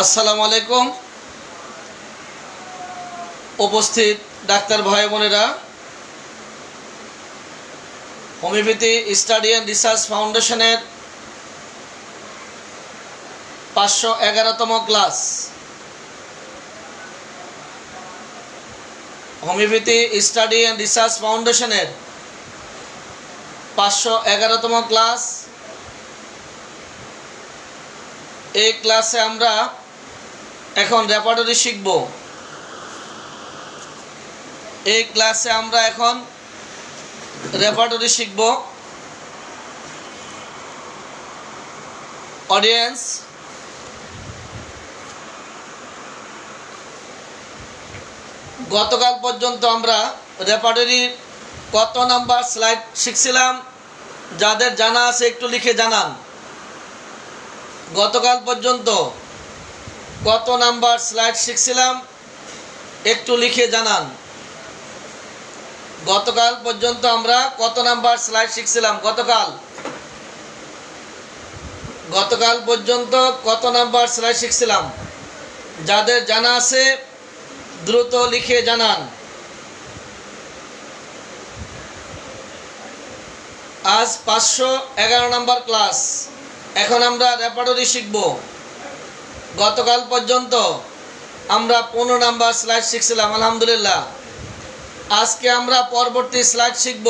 আসসালামু আলাইকুম। উপস্থিত ডাক্তার ভাই বোনেরা, হোমিওপ্যাথি স্টাডি অ্যান্ড রিসার্চ ফাউন্ডেশনের 511তম class, homeopathy study and research ফাউন্ডেশনের 511তম ক্লাস। এই ক্লাসে আমরা এখন রেপার্টরি শিখব। এই ক্লাসে আমরা এখন রেপার্টরি শিখব। অডিয়েন্স, গতকাল পর্যন্ত আমরা রেপার্টরির কত নাম্বার স্লাইড শিখছিলাম? যাদের জানা আছে একটু লিখে জানান। গতকাল পর্যন্ত কত নাম্বার স্লাইড শিখছিলাম একটু লিখে জানান। গতকাল পর্যন্ত আমরা কত নাম্বার স্লাইড শিখছিলাম? গতকাল পর্যন্ত কত নাম্বার স্লাইড শিখছিলাম? যাদের জানা আছে দ্রুত লিখে জানান। আজ 511 নাম্বার ক্লাস। এখন আমরা রেপার্টরি শিখব। গতকাল পর্যন্ত আমরা 15 নাম্বার স্লাইড শিখছিলাম, আলহামদুলিল্লাহ। আজকে আমরা পরবর্তী স্লাইড শিখব।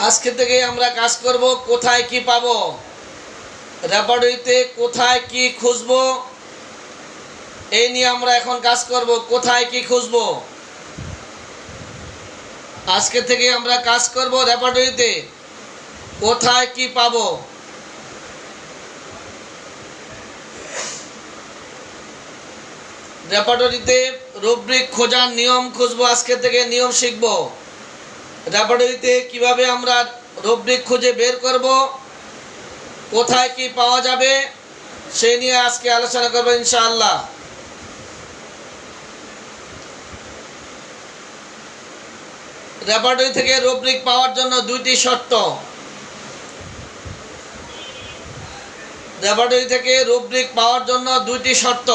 আজকে থেকে আমরা কাজ করব কোথায় কি পাবো, রেপার্টরিতে কোথায় কি খুঁজবো, এই নিয়ে আমরা এখন কাজ করব। কোথায় কি খুঁজবো, আজকে থেকে আমরা কাজ করব রেপার্টরিতে কোথায় কি পাবো। রেপার্টরিতে রুব্রিক খোঁজার নিয়ম খুঁজবো। আজকে থেকে নিয়ম শিখব। রেপার্টরিতে কিভাবে আমরা রুব্রিক খুঁজে বের করব, কোথায় কি পাওয়া যাবে, সেই নিয়ে আজকে আলোচনা করব ইনশাআল্লাহ। রেপার্টরি থেকে রুব্রিক পাওয়ার জন্য দুইটি শর্ত। রেপার্টরি থেকে রুব্রিক পাওয়ার জন্য দুইটি শর্ত।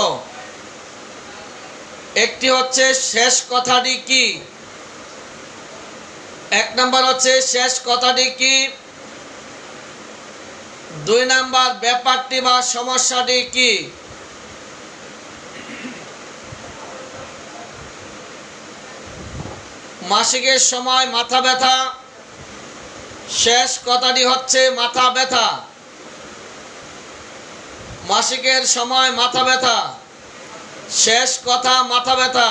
একটি হচ্ছে শেষ কথাটি কি। এক নাম্বার হচ্ছে শেষ কথাটি কি। 2 নাম্বার ব্যাপারটি বা সমস্যাটি কি। মাসিকের সময় মাথা ব্যথা, শেষ কথাটি হচ্ছে মাথা ব্যথা। মাসিকের সময় মাথা ব্যথা, শেষ কথা মাথা ব্যথা।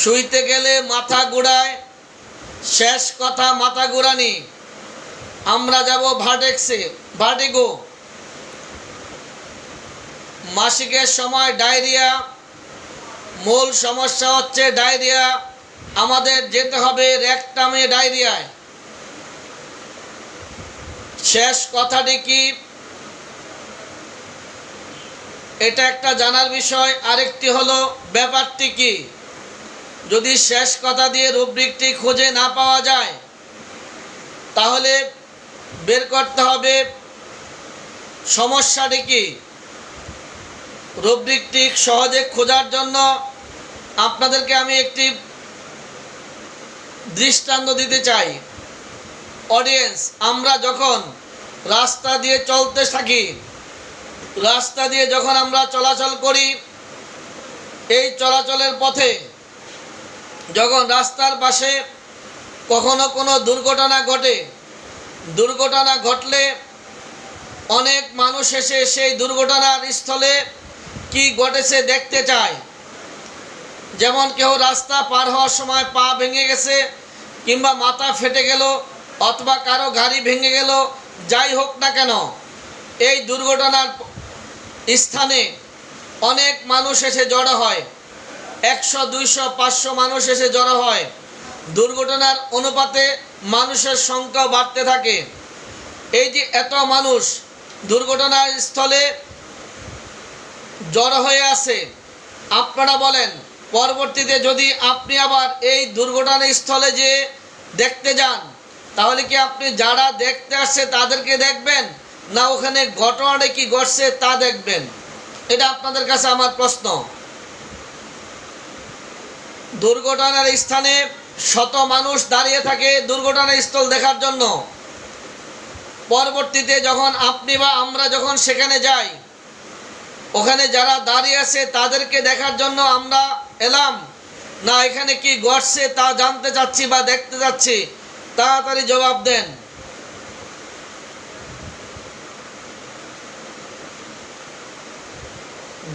শুইতে গেলে মাথা ঘুরায়, শেষ কথা মাথা ঘুরানি। আমরা যাব ভার্টিগো। মাসিকের সময় ডায়রিয়া, মূল সমস্যা হচ্ছে ডায়রিয়া। আমাদের যেতে হবে রেকটামে ডায়রিয়ায়। শেষ কথাটি কি, এটা একটা জানার বিষয়। আরেকটি হলো ব্যাপারটি কি। যদি শেষ কথা দিয়ে রুব্রিকটি খুঁজে না পাওয়া যায়, তাহলে বের করতে হবে সমস্যাটি কি। রুব্রিকটি সহজে খোঁজার জন্য আপনাদেরকে আমি একটি দৃষ্টান্ত দিতে চাই। অডিয়েন্স, আমরা যখন রাস্তা দিয়ে চলতে থাকি, রাস্তা দিয়ে যখন আমরা চলাচল করি, এই চলাচলের পথে যখন রাস্তার পাশে কখনো কোনো দুর্ঘটনা ঘটে, দুর্ঘটনা ঘটলে অনেক মানুষ এসে সেই দুর্ঘটনার স্থলে কি ঘটেছে দেখতে চায়। যেমন কেউ রাস্তা পার হওয়ার সময় পা ভেঙে গেছে, কিংবা মাথা ফেটে গেল, অথবা কারো গাড়ি ভেঙে গেল, যাই হোক না কেন, এই দুর্ঘটনার স্থানে অনেক মানুষ এসে জড়ো হয়। 100, 200, 500 মানুষ এসে জড়ো হয়। দুর্ঘটনার অনুপাতে মানুষের সংখ্যা বাড়তে থাকে। এই যে এত মানুষ দুর্ঘটনার স্থলে জড়ো হয়ে আছে, আপনারা বলেন পরবর্তীতে যদি আপনি আবার এই দুর্ঘটনা স্থলে যে দেখতে যান, তাহলে কি আপনি যারা দেখতে আসছে তাদেরকে দেখবেন, না ওখানে ঘটনাটা কি ঘটছে তা দেখবেন? এটা আপনাদের কাছে আমার প্রশ্ন। দুর্ঘটনার স্থানে শত মানুষ দাঁড়িয়ে থাকে দুর্ঘটনার স্থল দেখার জন্য। পরবর্তীতে যখন আপনি বা আমরা যখন সেখানে যাই, ওখানে যারা দাঁড়িয়ে আছে তাদেরকে দেখার জন্য আমরা এলাম, না এখানে কি ঘটছে তা জানতে চাচ্ছি বা দেখতে চাচ্ছি? তাড়াতাড়ি জবাব দেন।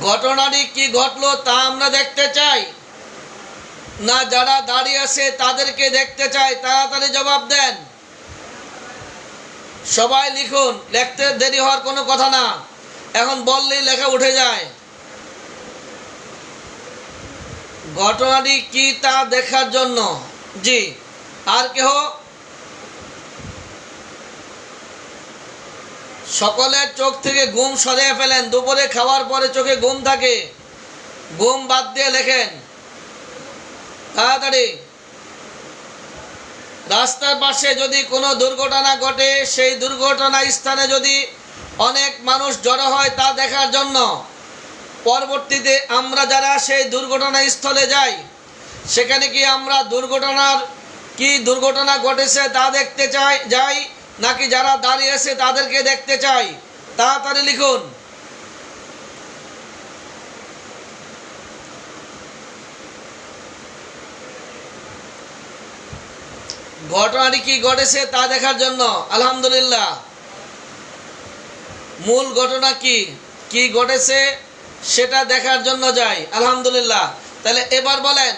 ঘটনাটি কি ঘটলো তা আমরা দেখতে চাই, না যারা দাঁড়িয়ে আছে তাদেরকে দেখতে চাই? তাড়াতাড়ি জবাব দেন। সবাই লিখুন, লিখতে দেরি হওয়ার কোনো কথা না, এখন বললেই লেখা উঠে যায়। ঘটনাটি কি তা দেখার জন্য। জি, আর কেহ? সকলের চোখ থেকে ঘুম সরিয়ে ফেলেন। দুপুরে খাওয়ার পরে চোখে ঘুম থাকে, ঘুম বাদ দিয়ে লেখেন তাড়াতাড়ি। রাস্তার পাশে যদি কোনো দুর্ঘটনা ঘটে, সেই দুর্ঘটনা স্থানে যদি অনেক মানুষ জড়ো হয় তা দেখার জন্য। পরবর্তীতে আমরা যারা সেই দুর্ঘটনা স্থলে যাই, সেখানে কি আমরা দুর্ঘটনা ঘটেছে তা দেখতে যাই, নাকি যারা দাঁড়িয়ে আছে তাদেরকে দেখতে চাই? তাড়াতাড়ি লিখুন। ঘটনাটি কি ঘটেছে তা দেখার জন্য। আলহামদুলিল্লাহ। মূল ঘটনা কি ঘটেছে সেটা দেখার জন্য যাই। আলহামদুলিল্লাহ। তাহলে এবার বলেন,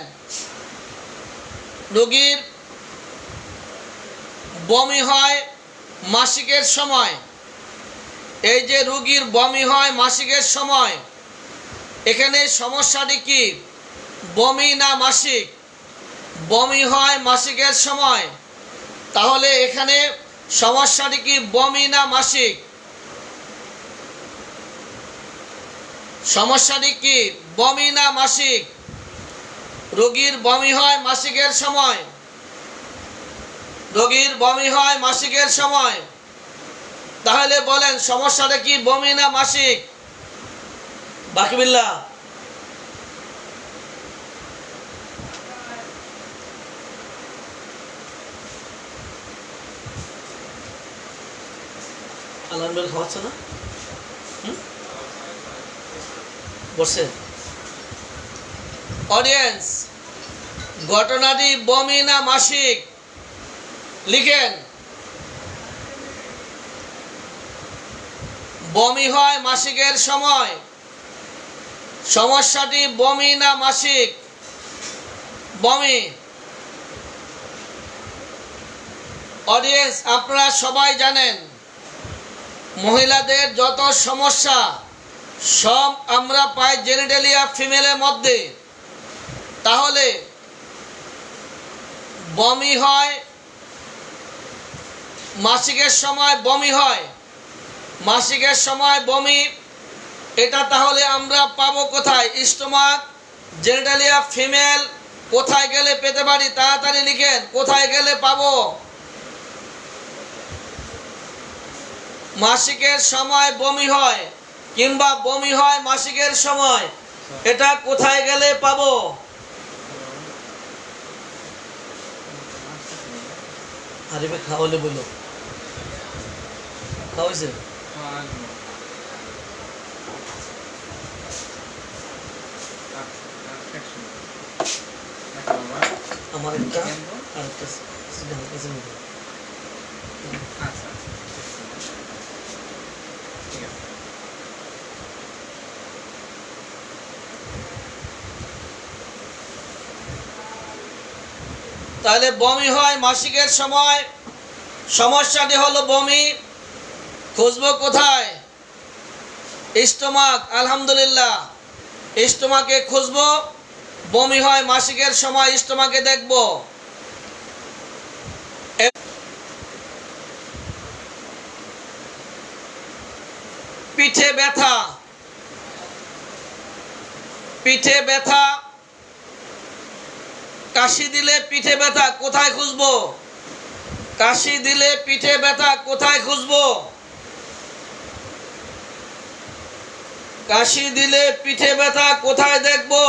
রোগীর বমি হয় মাসিকের সময়, এই যে রোগীর বমি হয় মাসিকের সময়, এখানে সমস্যাটি কি? বমি না মাসিক? বমি হয় মাসিকের সময়, তাহলে এখানে সমস্যাটি কি বমি না মাসিক? সমস্যাটি কি বমি না মাসিক? রোগীর বমি হয় মাসিকের সময়, রোগীর বমি হয় মাসিকের সময়, তাহলে বলেন সমস্যাটা কি বমি না মাসিক? বাকিবিল্লাহ। আলাম বেল খাওয়াচ্ছে না? বসে অডিয়েন্স, ঘটনাটি বমি না মাসিক? লিখেন। বমি হয় মাসিকের সময়, সমস্যাটি বমি না মাসিক? বমি। অডিয়েন্স, আপনারা সবাই জানেন মহিলাদের যত সমস্যা সব আমরা পাই জেনিটালিয়া ফিমেলের মধ্যে। তাহলে বমি হয় মাসিকের সময়, বমি হয় মাসিকের সময় বমি, এটা তাহলে আমরা পাবো কোথায়? স্টোমাক, জেনিটালিয়া ফিমেল, কোথায় গেলে পেতে পারি? তাড়াতাড়ি লিখেন, কোথায় গেলে পাবো? মাসিকের সময় বমি হয় কিংবা বমি হয় মাসিকের সময়, এটা কোথায় গেলে পাবো? আরে খাওয়ালে বলো, খাওয়াইছে? আমার একটা আরেকটা তাহলে বমি হয় মাসিকের সময়, সমস্যাটি হলো বমি। খুঁজবো কোথায়? স্টোমাক। আলহামদুলিল্লাহ, স্টোমাকে খুঁজবো। বমি হয় মাসিকের সময়, স্টোমাকে দেখবো। পিঠে ব্যথা, পিঠে ব্যথা, কাশি দিলে পিঠে ব্যথা কোথায় খুঁজবো? কাশি দিলে পিঠে ব্যথা কোথায় খুঁজবো? কাশি দিলে পিঠে ব্যথা কোথায় দেখবো?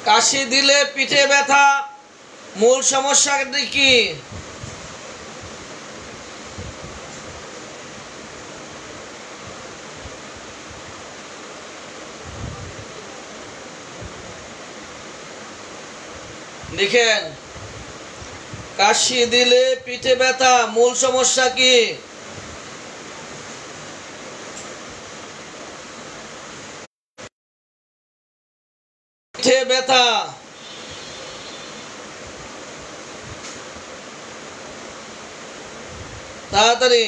কাশি দিলে পিঠে ব্যথা মূল সমস্যাটি কি? লিখেন, কাশি দিলে পিঠে ব্যথা মূল সমস্যা কি? পিঠে ব্যথা। তাড়াতাড়ি।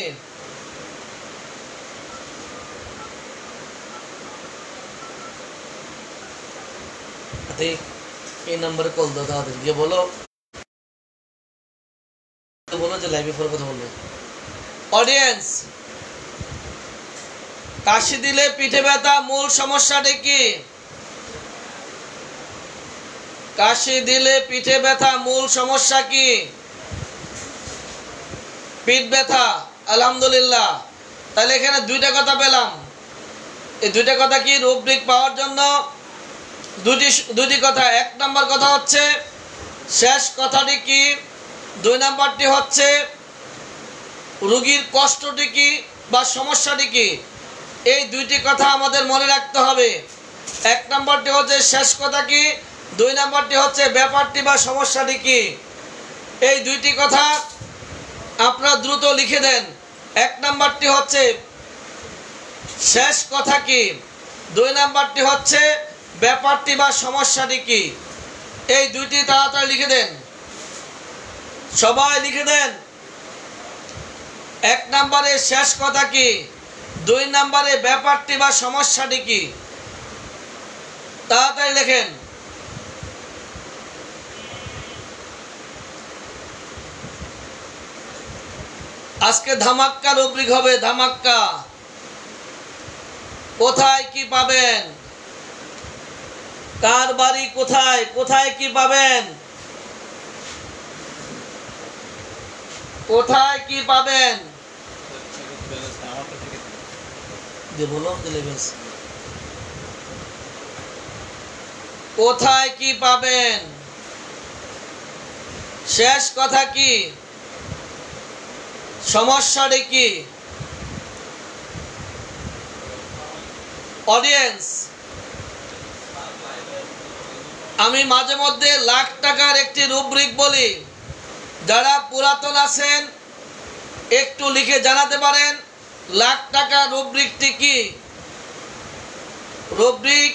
এই নম্বরে কল দাও, তাড়াতাড়ি গিয়ে বলো, বলো যে লাইভে ফোন কথা বলবে। অডিয়েন্স, কাশি দিলে পিঠে ব্যথা মূল সমস্যাটি কি? কাশি দিলে পিঠে ব্যথা মূল সমস্যা কি? পিঠ ব্যথা। আলহামদুলিল্লাহ। তাহলে এখানে দুইটা কথা পেলাম। এই দুইটা কথা কি? রুব্রিক পাওয়ার জন্য দুটি কথা। এক নম্বর কথা হচ্ছে শেষ কথাটি কি, দুই নম্বরটি হচ্ছে রোগীর কষ্টটি কি বা সমস্যাটি কি। এই দুইটি কথা আমাদের মনে রাখতে হবে। এক নম্বরটি হচ্ছে শেষ কথা কি, দুই নম্বরটি হচ্ছে ব্যাপারটি বা সমস্যাটি কি। এই দুইটি কথা আপনারা দ্রুত লিখে দেন। এক নম্বরটি হচ্ছে শেষ কথা কি, দুই নম্বরটি হচ্ছে ব্যাপারটি বা সমস্যাটি কি। এই দুইটি তাড়াতাড়ি লিখে দেন, সবাই লিখে দেন। এক নম্বরে শেষ কথা কি, দুই নম্বরে ব্যাপারটি বা সমস্যাটি কি। তাড়াতাড়ি লেখেন। আজকে ধামাক্কা রুব্রিক হবে, ধামাক্কা। কোথায় কি পাবেন? কার বাড়ি কোথায়? কোথায় কি পাবেন? কোথায় কি পাবেন? কোথায় কি পাবেন? শেষ কথা কি, সমস্যাটি কি? অডিয়েন্স, আমি মাঝে মধ্যে লাখ টাকার একটি রুব্রিক বলি। যারা পুরাতন আছেন একটু লিখে জানাতে পারেন লাখ টাকা রুব্রিকটি কি। রুব্রিক,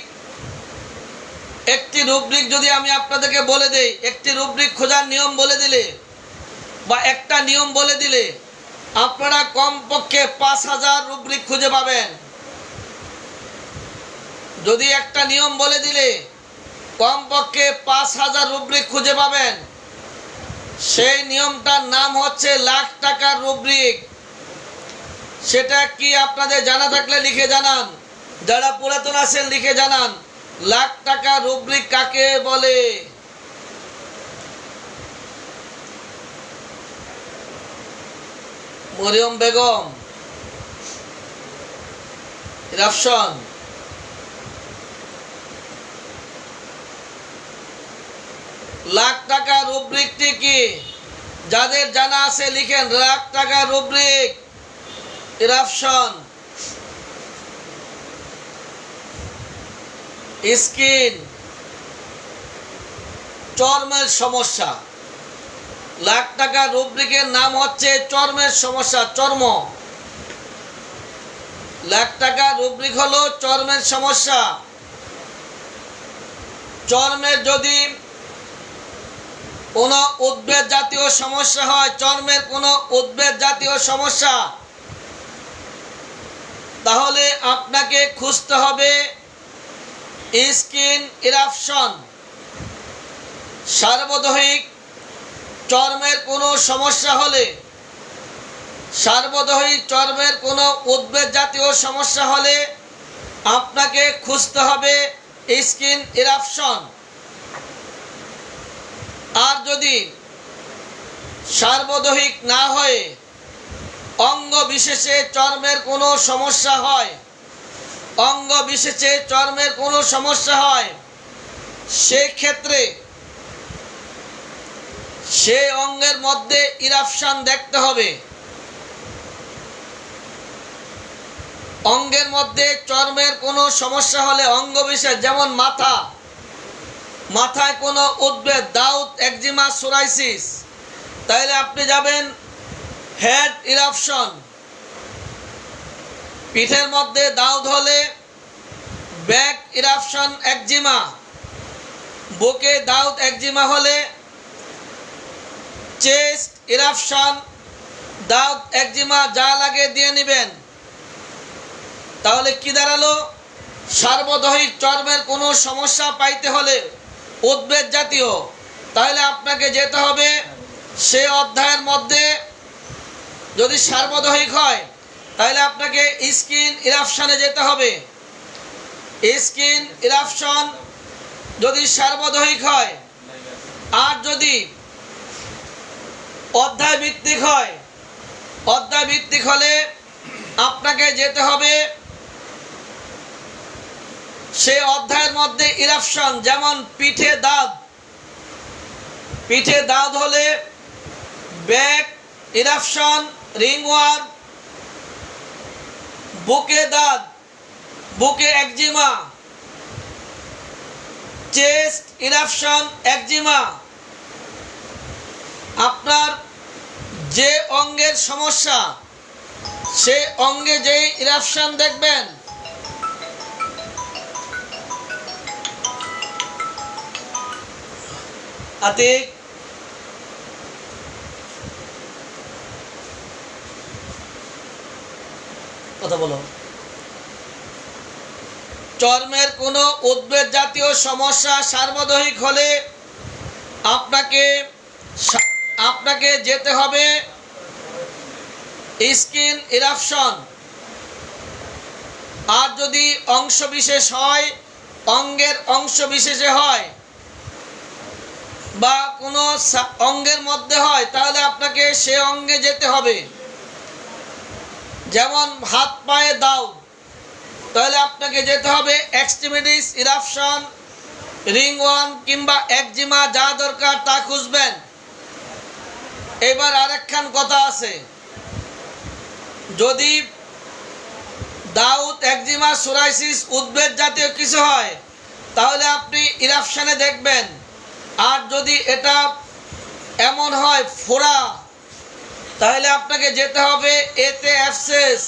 একটি রুব্রিক যদি আমি আপনাদেরকে বলে দেই, একটি রুব্রিক খোঁজার নিয়ম বলে দিলে বা একটা নিয়ম বলে দিলে আপনারা কমপক্ষে 5000 রুব্রিক খুঁজে পাবেন। যদি একটা নিয়ম বলে দিলে কমপক্ষে 5000 রুব্রিক খুঁজে পাবেন। সেই নিয়মটার নাম হচ্ছে লাখ টাকার রুব্রিক। সেটা কি আপনাদের জানা থাকলে লিখে জানান। যারা পুরাতন আছেন লিখে জানান, লাখ টাকা রুব্রিক কাকে বলে। মরিয়ম বেগম, রাফসান, লাখ টাকা রুব্রিকটি কি? যাদের জানা আছে লিখেন লাখ টাকা রুব্রিক। ইরাপশন, স্কিন, চর্মের সমস্যা। লাখ টাকা রুব্রিকের নাম হচ্ছে চর্মের সমস্যা। চর্ম, লাখ টাকা রুব্রিক হলো চর্মের সমস্যা। চর্মের যদি কোনো উদ্ভিদ জাতীয় সমস্যা হয়, চর্মের কোনো উদ্ভিদ জাতীয় সমস্যা, তাহলে আপনাকে খুঁজতে হবে স্কিন ইরাপশন। সার্বদৈহিক চর্মের কোনো সমস্যা হলে, সার্বদৈহিক চর্মের কোনো উদ্বেগ জাতীয় সমস্যা হলে আপনাকে খুঁজতে হবে স্কিন ইরাপশন। আর যদি সার্বদৈহিক না হয়ে অঙ্গ বিশেষে চর্মের কোনো সমস্যা হয়, অঙ্গ বিশেষে চর্মের কোনো সমস্যা হয়, সেক্ষেত্রে সে অঙ্গের মধ্যে ইরাপশন দেখতে হবে। অঙ্গের মধ্যে চর্মের কোনো সমস্যা হলে অঙ্গ বিশেষ, যেমন মাথা, মাথায় কোনো উদ্বেগ, দাউদ, একজিমা, সোরাইসিস, তাহলে আপনি যাবেন হেড ইরাপশন। পিঠের মধ্যে দাউদ হলে ব্যাক ইরাপশন, একজিমা। বুকে দাউদ, একজিমা হলে চেস্ট ইরাপশন, দাউদ, একজিমা যা লাগে দিয়ে নেবেন। তাহলে কি দাঁড়ালো? সার্বদৈহিক চর্মের কোনো সমস্যা পাইতে হলে উদ্বেগ জাতীয়, তাহলে আপনাকে যেতে হবে সে অধ্যায়ের মধ্যে। যদি সার্বদৈহিক হয় তাহলে আপনাকে স্কিন ইরাপশনে যেতে হবে। স্কিন ইরাপশন যদি সার্বদৈহিক হয়, আর যদি অধ্যায় ভিত্তিক হয়, অধ্যায় ভিত্তিক হলে আপনাকে যেতে হবে সে অধ্যায়ের মধ্যে ইরাপশন। যেমন পিঠে দাঁত, পিঠে দাঁত হলে ব্যাক ইরাপশন, রিংওয়ার্ম। বুকে দাঁত, বুকে একজিমা, চেস্ট ইরাপশন, একজিমা। আপনার যে অঙ্গের সমস্যা সে অঙ্গে যে ইরাপশন দেখবেন, আতিক কথা বলো। চর্মের কোনো উদ্বেগ জাতীয় সমস্যা সার্বদৈহিক হলে আপনাকে যেতে হবে স্কিন ইরাপশন। আর যদি অংশ বিশেষ হয়, অঙ্গের অংশ বিশেষে হয় বা কোনো অঙ্গের মধ্যে হয়, তাহলে আপনাকে সে অঙ্গে যেতে হবে। যেমন হাত পায়ে দাউদ, তাহলে আপনাকে যেতে হবে এক্সট্রিমিটিস ইরাপশন, রিংওয়ার্ম কিংবা একজিমা, যা দরকার তা খুঁজবেন। এবার আরেকখান কথা আছে, যদি দাউদ, একজিমা, সোরাইসিস উদ্বেগ জাতীয় কিছু হয় তাহলে আপনি ইরাপশনে দেখবেন। আর যদি এটা এমন হয় ফোড়া, তাহলে আপনাকে যেতে হবে এতে অ্যাবসেস।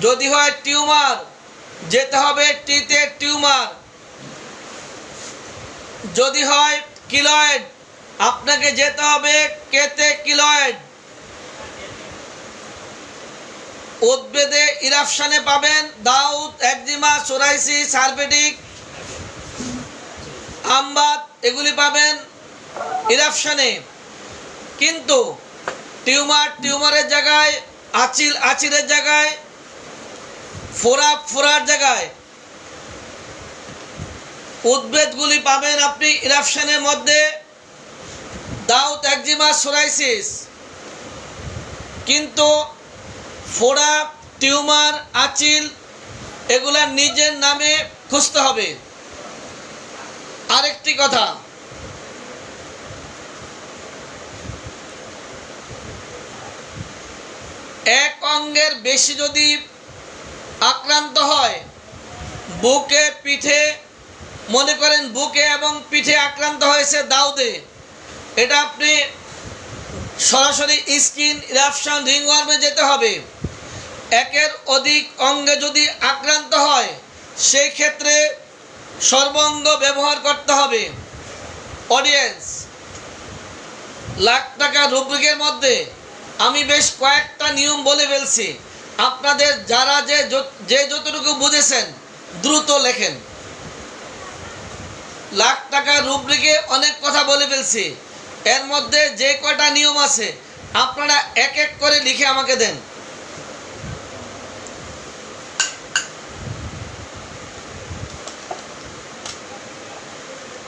যদি হয় টিউমার, যেতে হবে টিতে টিউমার। যদি হয় কিলয়েড, আপনাকে যেতে হবে কেতে কিলয়েড। উদ্বেদে ইরাপশনে পাবেন দাউদ, একজিমা, সোরাইসিস, সার্বেটিক, আমবাত, এগুলি পাবেন ইরাপশনে। কিন্তু টিউমার টিউমারের জায়গায়, আচিল আচিলের জায়গায়, ফোড়া ফোড়ার জায়গায় উদ্বেদগুলি পাবেন আপনি ইরাপশনের মধ্যে দাউদ, একজিমা, সোরাইসিস। কিন্তু ফোড়া, টিউমার, আচিল এগুলা নিজের নামে খুঁজতে হবে। আরেকটি কথা, এক অঙ্গের বেশি যদি আক্রান্ত হয়, বুকে, পিঠে, মনে করেন বুকে এবং পিঠে আক্রান্ত হয়েছে দাউদে, এটা আপনি সরাসরি স্কিন ইরাপশন, রিংওয়ার্মে যেতে হবে। একের অধিক অঙ্গে যদি আক্রান্ত হয় সেই ক্ষেত্রে সর্বাঙ্গ ব্যবহার করতে হবে। অডিয়েন্স, লাখ টাকা রুব্রিকের মধ্যে আমি বেশ কয়েকটা নিয়ম বলে ফেলছি, আপনাদের যারা যে যতটুকু বুঝেছেন দ্রুত লেখেন। লাখ টাকার রুব্রিকে অনেক কথা বলে ফেলছি, এর মধ্যে যে কয়টা নিয়ম আছে আপনারা এক এক করে লিখে আমাকে দেন।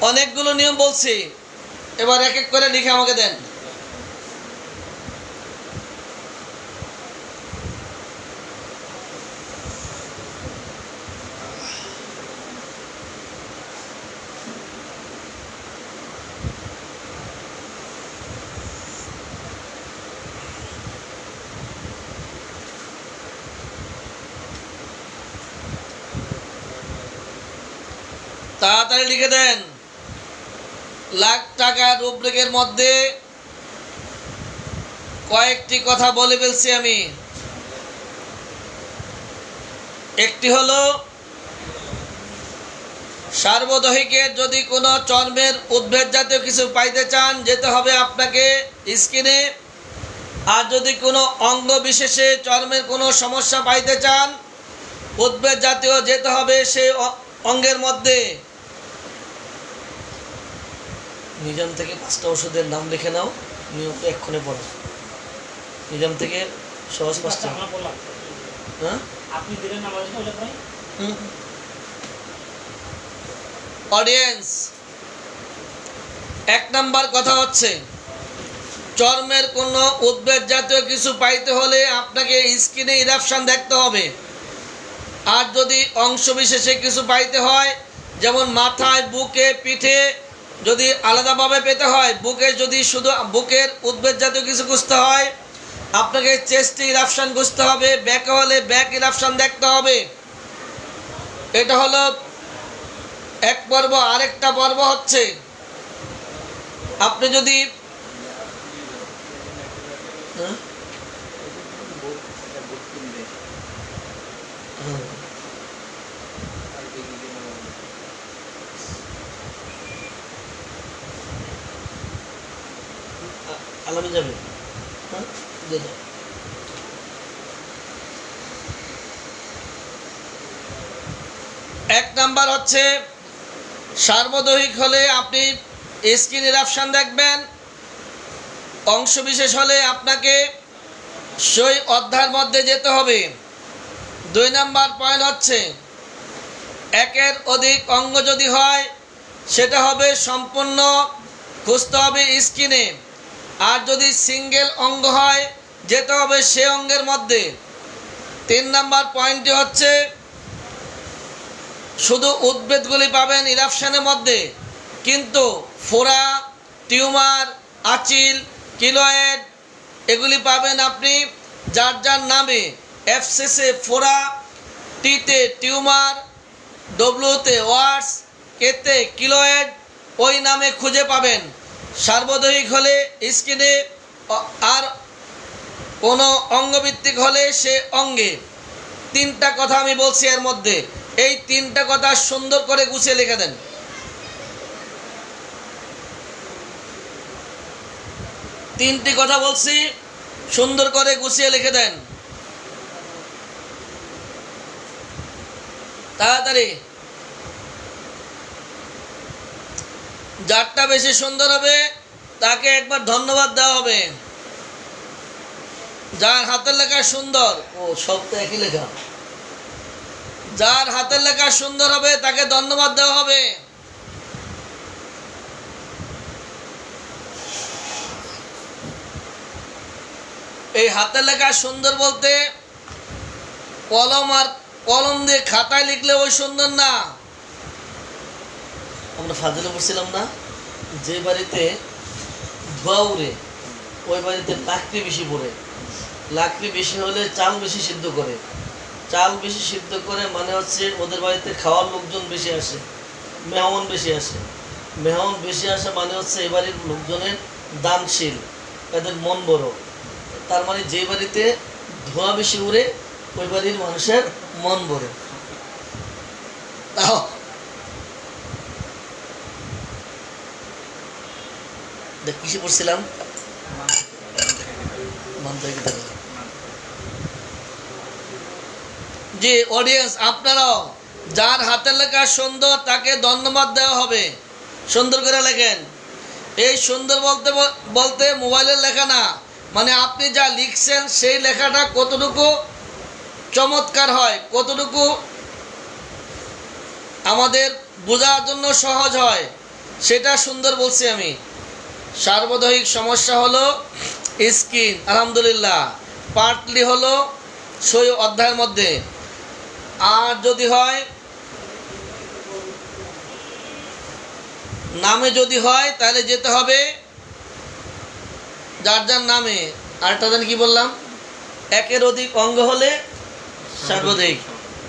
অনেকগুলো নিয়ম বলছি, এবার এক এক করে লিখে আমাকে দেন। তাড়াতাড়ি লিখে দেন। লাখ টাকা রুব্রিকের মধ্যে কয়েকটি কথা বলে ফেলছি আমি। একটি হলো সার্বদহিকের যদি কোনো চর্মের উদ্ভিদ জাতীয় কিছু পাইতে চান যেতে হবে আপনাকে স্কিনে। আর যদি কোনো অঙ্গ বিশেষে চর্মের কোনো সমস্যা পাইতে চান উদ্ভিদ জাতীয় যেতে হবে সেই অঙ্গের মধ্যে। নিজাম থেকে 5টা ওষুধের নাম লিখে নাও, নিয়মটা এক্ষণে পড়ো। নিজাম থেকে সহজ 5টা। হ্যাঁ আপনি দিলেন না বলে ভাই। অডিয়েন্স, 1 নাম্বার কথা হচ্ছে চর্মের কোনো উদ্ভিদ জাতীয় কিছু পাইতে হলে আপনাকে স্কিনে ইরাপশন দেখতে হবে। আর যদি অংশ বিশেষে কিছু পাইতে হয় যেমন মাথায়, বুকে, পিঠে যদি আলাদাভাবে পেতে হয়, বুকে যদি শুধু বুকের উদ্ভিদ জাতীয় কিছু খুঁজতে হয় আপনাকে চেস্টে ইরাপশন খুঁজতে হবে, ব্যাকে হলে ব্যাক ইরাপশন দেখতে হবে। এটা হলো এক পর্ব। আরেকটা পর্ব হচ্ছে আপনি যদি আলামে যাবে। এক নাম্বার হচ্ছে সার্বদহিক হলে আপনি স্কিন ইরাপশন দেখবেন, অংশ বিশেষ হলে আপনাকে সেই অধ্যায়ের মধ্যে যেতে হবে। 2 নাম্বার পয়েন্ট হচ্ছে একের অধিক অঙ্গ যদি হয় সেটা হবে সম্পূর্ণ খুঁজতে হবে স্কিনে। আর যদি সিঙ্গেল অঙ্গ হয় যেতে হবে সে অঙ্গের মধ্যে। 3 নাম্বার পয়েন্টটি হচ্ছে শুধু উদ্ভিদগুলি পাবেন ইরাপশনের মধ্যে, কিন্তু ফোড়া, টিউমার, আচিল, কিলোয়েড এগুলি পাবেন আপনি যার যার নামে। এফসিসে ফোড়া, টিতে টিউমার, ডব্লিউতে ওয়ার্স, কেতে কিলোয়েড ওই নামে খুঁজে পাবেন। সার্বদহিক হলে স্কিনে, আর কোনো অঙ্গভিত্তিক হলে সে অঙ্গে। 3টা কথা আমি বলছি এর মধ্যে, এই 3টা কথা সুন্দর করে গুছিয়ে লিখে দেন। 3টি কথা বলছি, সুন্দর করে গুছিয়ে লিখে দেন তাড়াতাড়ি। যারটা বেশি সুন্দর হবে তাকে একবার ধন্যবাদ দেওয়া হবে। যার হাতের লেখা সুন্দর, ও সব তো একই লেখা, যার হাতের লেখা সুন্দর হবে তাকে ধন্যবাদ দেওয়া হবে। এই হাতের লেখা সুন্দর বলতে কলম দিয়ে খাতায় লিখলে ওই সুন্দর না। আমরা ফাজিলে বলছিলাম না, যে বাড়িতে ধোয়া উড়ে ওই বাড়িতে লাকড়ি বেশি পড়ে। লাকড়ি বেশি হলে চাল বেশি সিদ্ধ করে, চাল বেশি সিদ্ধ করে মানে হচ্ছে ওদের বাড়িতে খাওয়ার লোকজন বেশি আসে, মেহমান বেশি আসে। মেহমান বেশি আসে মানে হচ্ছে এই বাড়ির লোকজনের দানশীল, এদের মন বড়। তার মানে যে বাড়িতে ধোঁয়া বেশি উড়ে ওই বাড়ির মানুষের মন বড়। তাও কিসে পড়ছিলাম? জি অডিয়েন্স, আপনারাও যার হাতের লেখা সুন্দর তাকে ধন্যবাদ দেওয়া হবে। সুন্দর করে লেখেন। এই সুন্দর বলতে বলতে মোবাইলের লেখা না, মানে আপনি যা লিখছেন সেই লেখাটা কতটুকু চমৎকার হয়, কতটুকু আমাদের বোঝার জন্য সহজ হয়, সেটা সুন্দর বলছি আমি। সার্বদৈহিক সমস্যা হলো স্কিন, আলহামদুলিল্লাহ পার্টলি হলো সেই অধ্যায়ের মধ্যে। আর যদি হয় নামে, যদি হয় তাহলে যেতে হবে যার যার নামে। আরেকটা জানি কি বললাম, একের অধিক অঙ্গ হলে সার্বদৈহিক।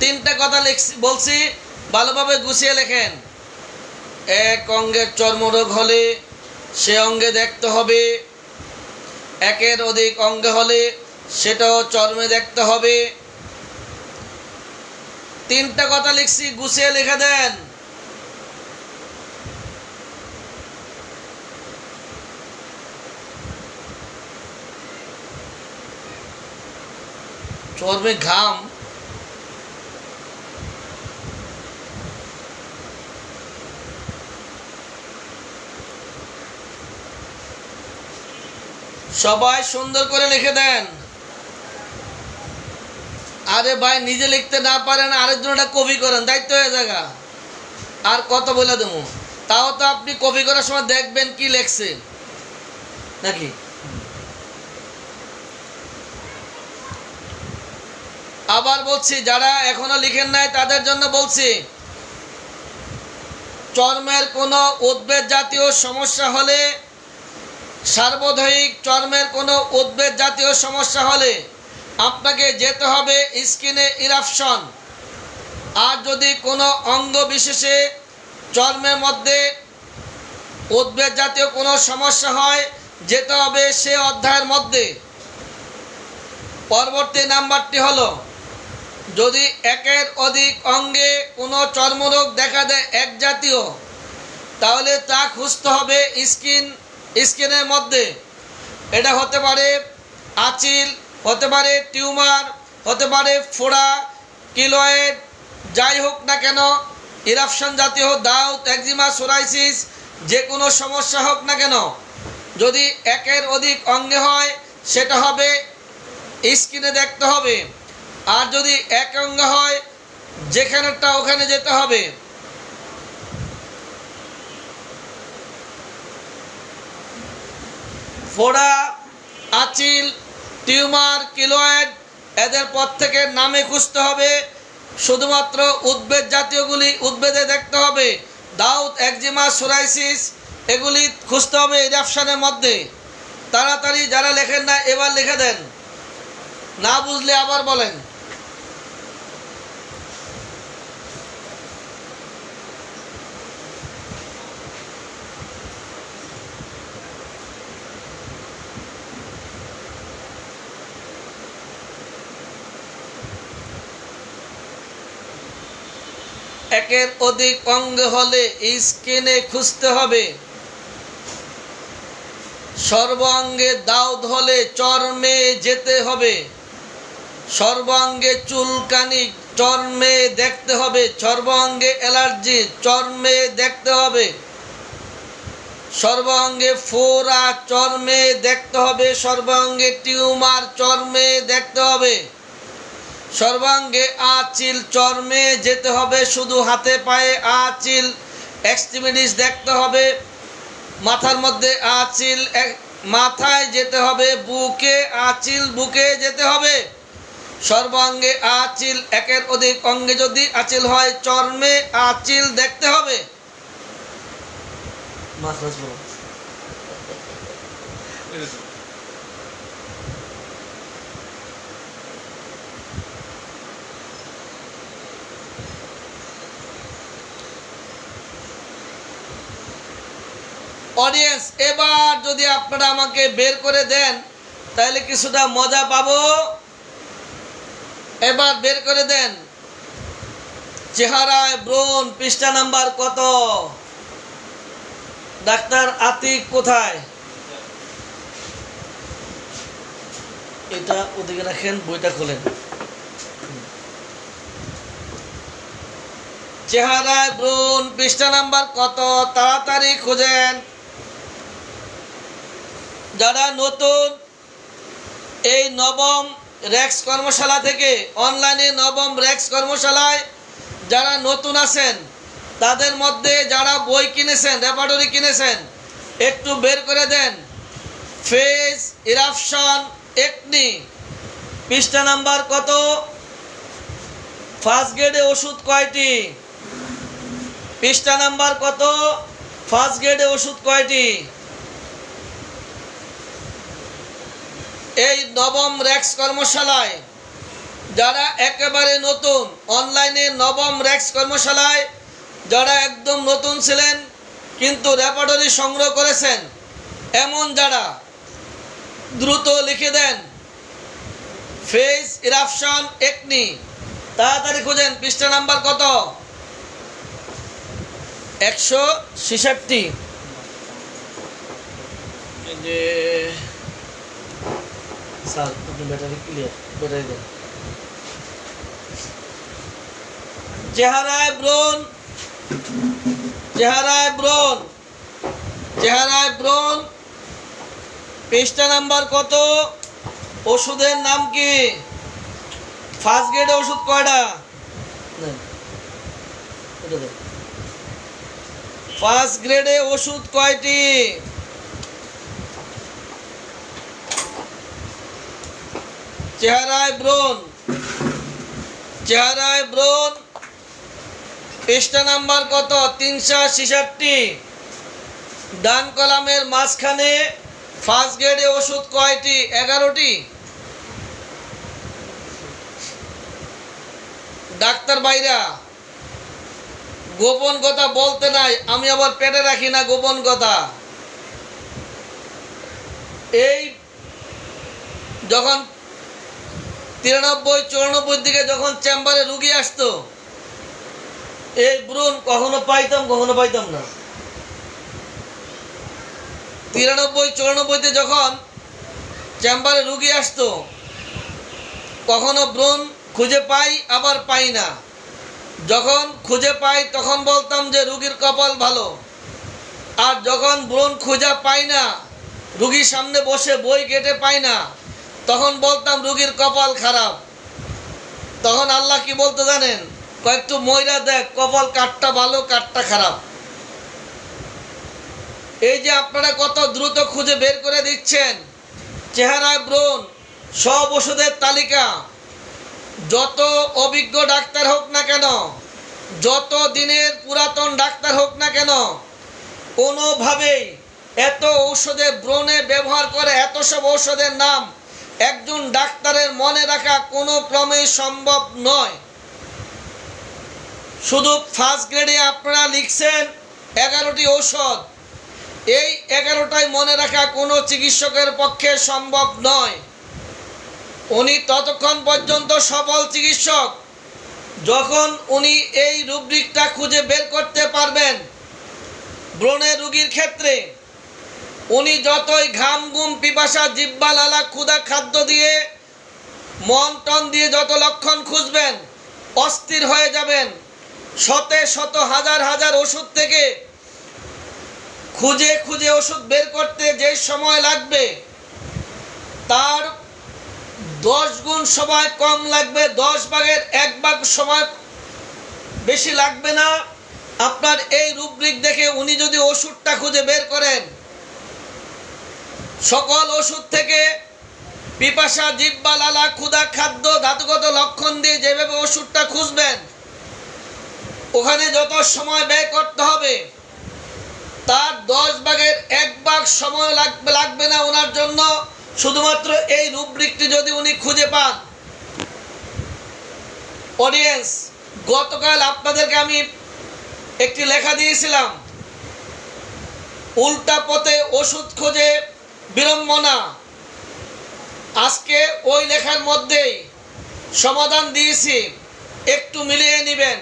তিনটা কথা বলছি, ভালোভাবে গুছিয়ে লেখেন। এক অঙ্গের চর্মরোগ হলে সে অঙ্গে দেখতে হবে, একের অধিক অঙ্গে হলে সেটাও চর্মে দেখতে হবে। তিনটা কথা লিখছি, গুছিয়ে লিখে দেন। চর্মে ঘাম, সবাই সুন্দর করে লিখে দেন। আরে ভাই নিজে লিখতে না পারেন আরেকজনটা কপি করেন, দায়িত্ব হয়ে জায়গা। আর কত বলে দেবো, তাও তো আপনি কপি করার সময় দেখবেন কি লেখছে নাকি। আবার বলছি, যারা এখনো লিখেন নাই তাদের জন্য বলছি, চর্মের কোনো উদ্ভিদ জাতীয় সমস্যা হলে, সার্বদৈহিক চর্মের কোনো উদ্ভিদ জাতীয় সমস্যা হলে আপনাকে যেতে হবে স্কিনে ইরাপশন। আর যদি কোনো অঙ্গ বিশেষে চর্মের মধ্যে উদ্ভিদ জাতীয় কোনো সমস্যা হয় যেতে হবে সে অধ্যায়ের মধ্যে। পরবর্তী নাম্বারটি হলো, যদি একের অধিক অঙ্গে কোনো চর্মরোগ দেখা দেয় এক জাতীয়, তাহলে তা খুঁজতে হবে স্কিনের মধ্যে। এটা হতে পারে আঁচিল, হতে পারে টিউমার, হতে পারে ফোড়া, কিলয়েড, যাই হোক না কেন, ইরাপশন জাতীয় দাউদ, একজিমা, সোরাইসিস, যে কোনো সমস্যা হোক না কেন, যদি একের অধিক অঙ্গে হয় সেটা হবে স্কিনে দেখতে হবে। আর যদি এক অঙ্গে হয় যেখানেরটা ওখানে যেতে হবে। ফোড়া, আঁচিল, টিউমার, কিলয়েড, এদের প্রত্যেকের নামে খুঁজতে হবে। শুধুমাত্র উদ্ভিদ জাতীয়গুলি উদ্ভিদে দেখতে হবে। দাউদ, একজিমা, সোরাইসিস এগুলি খুঁজতে হবে ইরাপশনের মধ্যে। তাড়াতাড়ি যারা লেখেন না এবার লিখে দেন, না বুঝলে আবার বলেন। একের অধিক অঙ্গ হলে স্কিনে খুঁজতে হবে। সর্বাঙ্গে দাউদ হলে চর্মে যেতে হবে। সর্বাঙ্গে চুলকানি চর্মে দেখতে হবে। সর্বাঙ্গে অ্যালার্জি চর্মে দেখতে হবে। সর্বাঙ্গে ফোড়া চর্মে দেখতে হবে। সর্বাঙ্গে টিউমার চর্মে দেখতে হবে। সর্বাঙ্গে আঁচিল চর্মে যেতে হবে। শুধু হাতে পায়ে আঁচিল, এক্সট্রিমিটিস দেখতে হবে। মাথার মধ্যে আঁচিল, মাথায় যেতে হবে। বুকে আঁচিল, বুকে যেতে হবে। সর্বাঙ্গে আঁচিল, একের অধিক অঙ্গে যদি আঁচিল হয় চর্মে আঁচিল দেখতে হবে। অডিয়েন্স, এবার যদি আপনারা আমাকে বের করে দেন তাহলে কিছুটা মজা পাবো। এবার বের করে দেন। চেহারায় ব্রণ, পৃষ্ঠা নাম্বার কত? ডাক্তার আতিক কোথায়? এটা ওদিকে রাখেন, বইটা খোলেন। চেহারায় ব্রণ, পৃষ্ঠা নাম্বার কত? তাড়াতাড়ি খুঁজেন। যারা নতুন এই নবম র্যাক্স কর্মশালা থেকে, অনলাইনে নবম র্যাক্স কর্মশালায় যারা নতুন আছেন, তাদের মধ্যে যারা বই কিনেছেন, রেপার্টরি কিনেছেন, একটু বের করে দেন। ফেস ইরাপশন একনি, পৃষ্ঠা নাম্বার কত? ফার্স্ট গ্রেডে ওষুধ কয়টি? পৃষ্ঠা নাম্বার কত? ফার্স্ট গ্রেডে ওষুধ কয়টি? এই নবম র্যাক্স কর্মশালায় যারা একেবারে নতুন, অনলাইনে নবম র্যাক্স কর্মশালায় যারা একদম নতুন ছিলেন কিন্তু রেপার্টরি সংগ্রহ করেছেন, এমন যারা দ্রুত লিখে দেন ফেস ইরাপশন একনি। তাড়াতাড়ি খুঁজেন। পৃষ্ঠা নাম্বার কত? 166। স্যার আপনি ব্যাটারি ক্লিয়ার, ব্যাটারি দেন। চেহারায় ব্রণ, চেহারায় ব্রণ, চেহারায় ব্রণ, পৃষ্ঠা নাম্বার কত? ওষুধের নাম কি? ফার্স্ট গ্রেডে ওষুধ কয়টা? ফার্স্ট গ্রেডে ওষুধ কয়টি? চেহারায় ব্রণ, চেহারায় ব্রণ, পৃষ্ঠা নাম্বার কত? 366। ডান কলামের মাঝখানে ফার্স্ট গ্রেডে ওষুধ কয়টি? 11টি। ডাক্তার ভাইরা, গোপন কথা বলতে নাই, আমি আবার পেটে রাখি না গোপন কথা। এই যখন 93-94 দিকে যখন চেম্বারে রুগী আসতো, এই ব্রণ কখনো পাইতাম কখনো পাইতাম না। 93-94-তে যখন চেম্বারে রুগী আসতো, কখনো ব্রণ খুঁজে পাই আবার পাই না। যখন খুঁজে পাই তখন বলতাম যে রুগীর কপাল ভালো, আর যখন ব্রণ খুঁজে পাই না, রুগীর সামনে বসে বই কেটে পাই না, তখন বলতাম রুগীর কপাল খারাপ। তখন আল্লাহ কি বলতে জানেন? কয়েকটু ময়রা দেখ, কপাল কাঠটা ভালো কাঠটা খারাপ। এই যে আপনারা কত দ্রুত খুঁজে বের করে দিচ্ছেন। চেহারায় ব্রণ, সব ওষুধের তালিকা। যত অভিজ্ঞ ডাক্তার হোক না কেন, যত দিনের পুরাতন ডাক্তার হোক না কেন, কোনোভাবেই এত ঔষধে ব্রণে ব্যবহার করে এত সব ঔষধের নাম একজন ডাক্তারের মনে রাখা কোনো ক্রমেই সম্ভব নয়। শুধু ফার্স্ট গ্রেডে আপনারা লিখছেন 11টি ঔষধ, এই 11টাই মনে রাখা কোনো চিকিৎসকের পক্ষে সম্ভব নয়। উনি ততক্ষণ পর্যন্ত সফল চিকিৎসক যখন উনি এই রুব্রিকটা খুঁজে বের করতে পারবেন। ব্রণের রোগীর ক্ষেত্রে উনি যতই ঘাম ঘুম পিপাসা জিহ্বা লালা ক্ষুধা খাদ্য দিয়ে মন টন দিয়ে যত লক্ষণ খুঁজবেন, অস্থির হয়ে যাবেন। শত শত হাজার হাজার ওষুধ থেকে খুঁজে খুঁজে ওষুধ বের করতে যে সময় লাগবে তার 10 গুণ সময় কম লাগবে, 10 ভাগের 1 ভাগ সময় বেশি লাগবে না। আপনার এই রুব্রিক দেখে উনি যদি ওষুধটা খুঁজে বের করেন, সকল ওষুধ থেকে পিপাসা জিহ্বা লালা ক্ষুধা খাদ্য ধাতুগত লক্ষণ দিয়ে যেভাবে ওষুধটা খুঁজবেন, ওখানে যত সময় ব্যয় করতে হবে তার 10 ভাগের 1 ভাগ সময় লাগবে না ওনার জন্য, শুধুমাত্র এই রুব্রিকটি যদি উনি খুঁজে পান। অডিয়েন্স, গতকাল আপনাদেরকে আমি একটি লেখা দিয়েছিলাম, উল্টা পথে ওষুধ খোঁজে বিড়ম্বনা। আজকে ওই লেখার মধ্যেই সমাধান দিয়েছি, একটু মিলিয়ে নেবেন।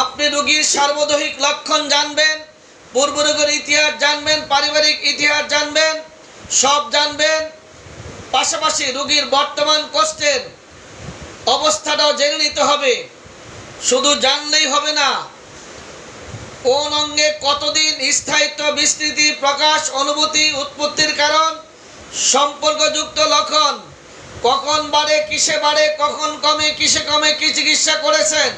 আপনি রোগীর সার্বদৈহিক লক্ষণ জানবেন, পূর্বরোগের ইতিহাস জানবেন, পারিবারিক ইতিহাস জানবেন, সব জানবেন। পাশাপাশি রোগীর বর্তমান কষ্টের অবস্থাটাও জেনে নিতে হবে। শুধু জানলেই হবে না, কোন অঙ্গে কতদিন স্থায়িত্ব, বিস্তৃতি, প্রকাশ, অনুভূতি, উৎপত্তির কারণ, সম্পর্কযুক্ত লক্ষণ, কখন বাড়ে, কিসে বাড়ে, কখন কমে, কিসে কমে, কি চিকিৎসা করেছেন,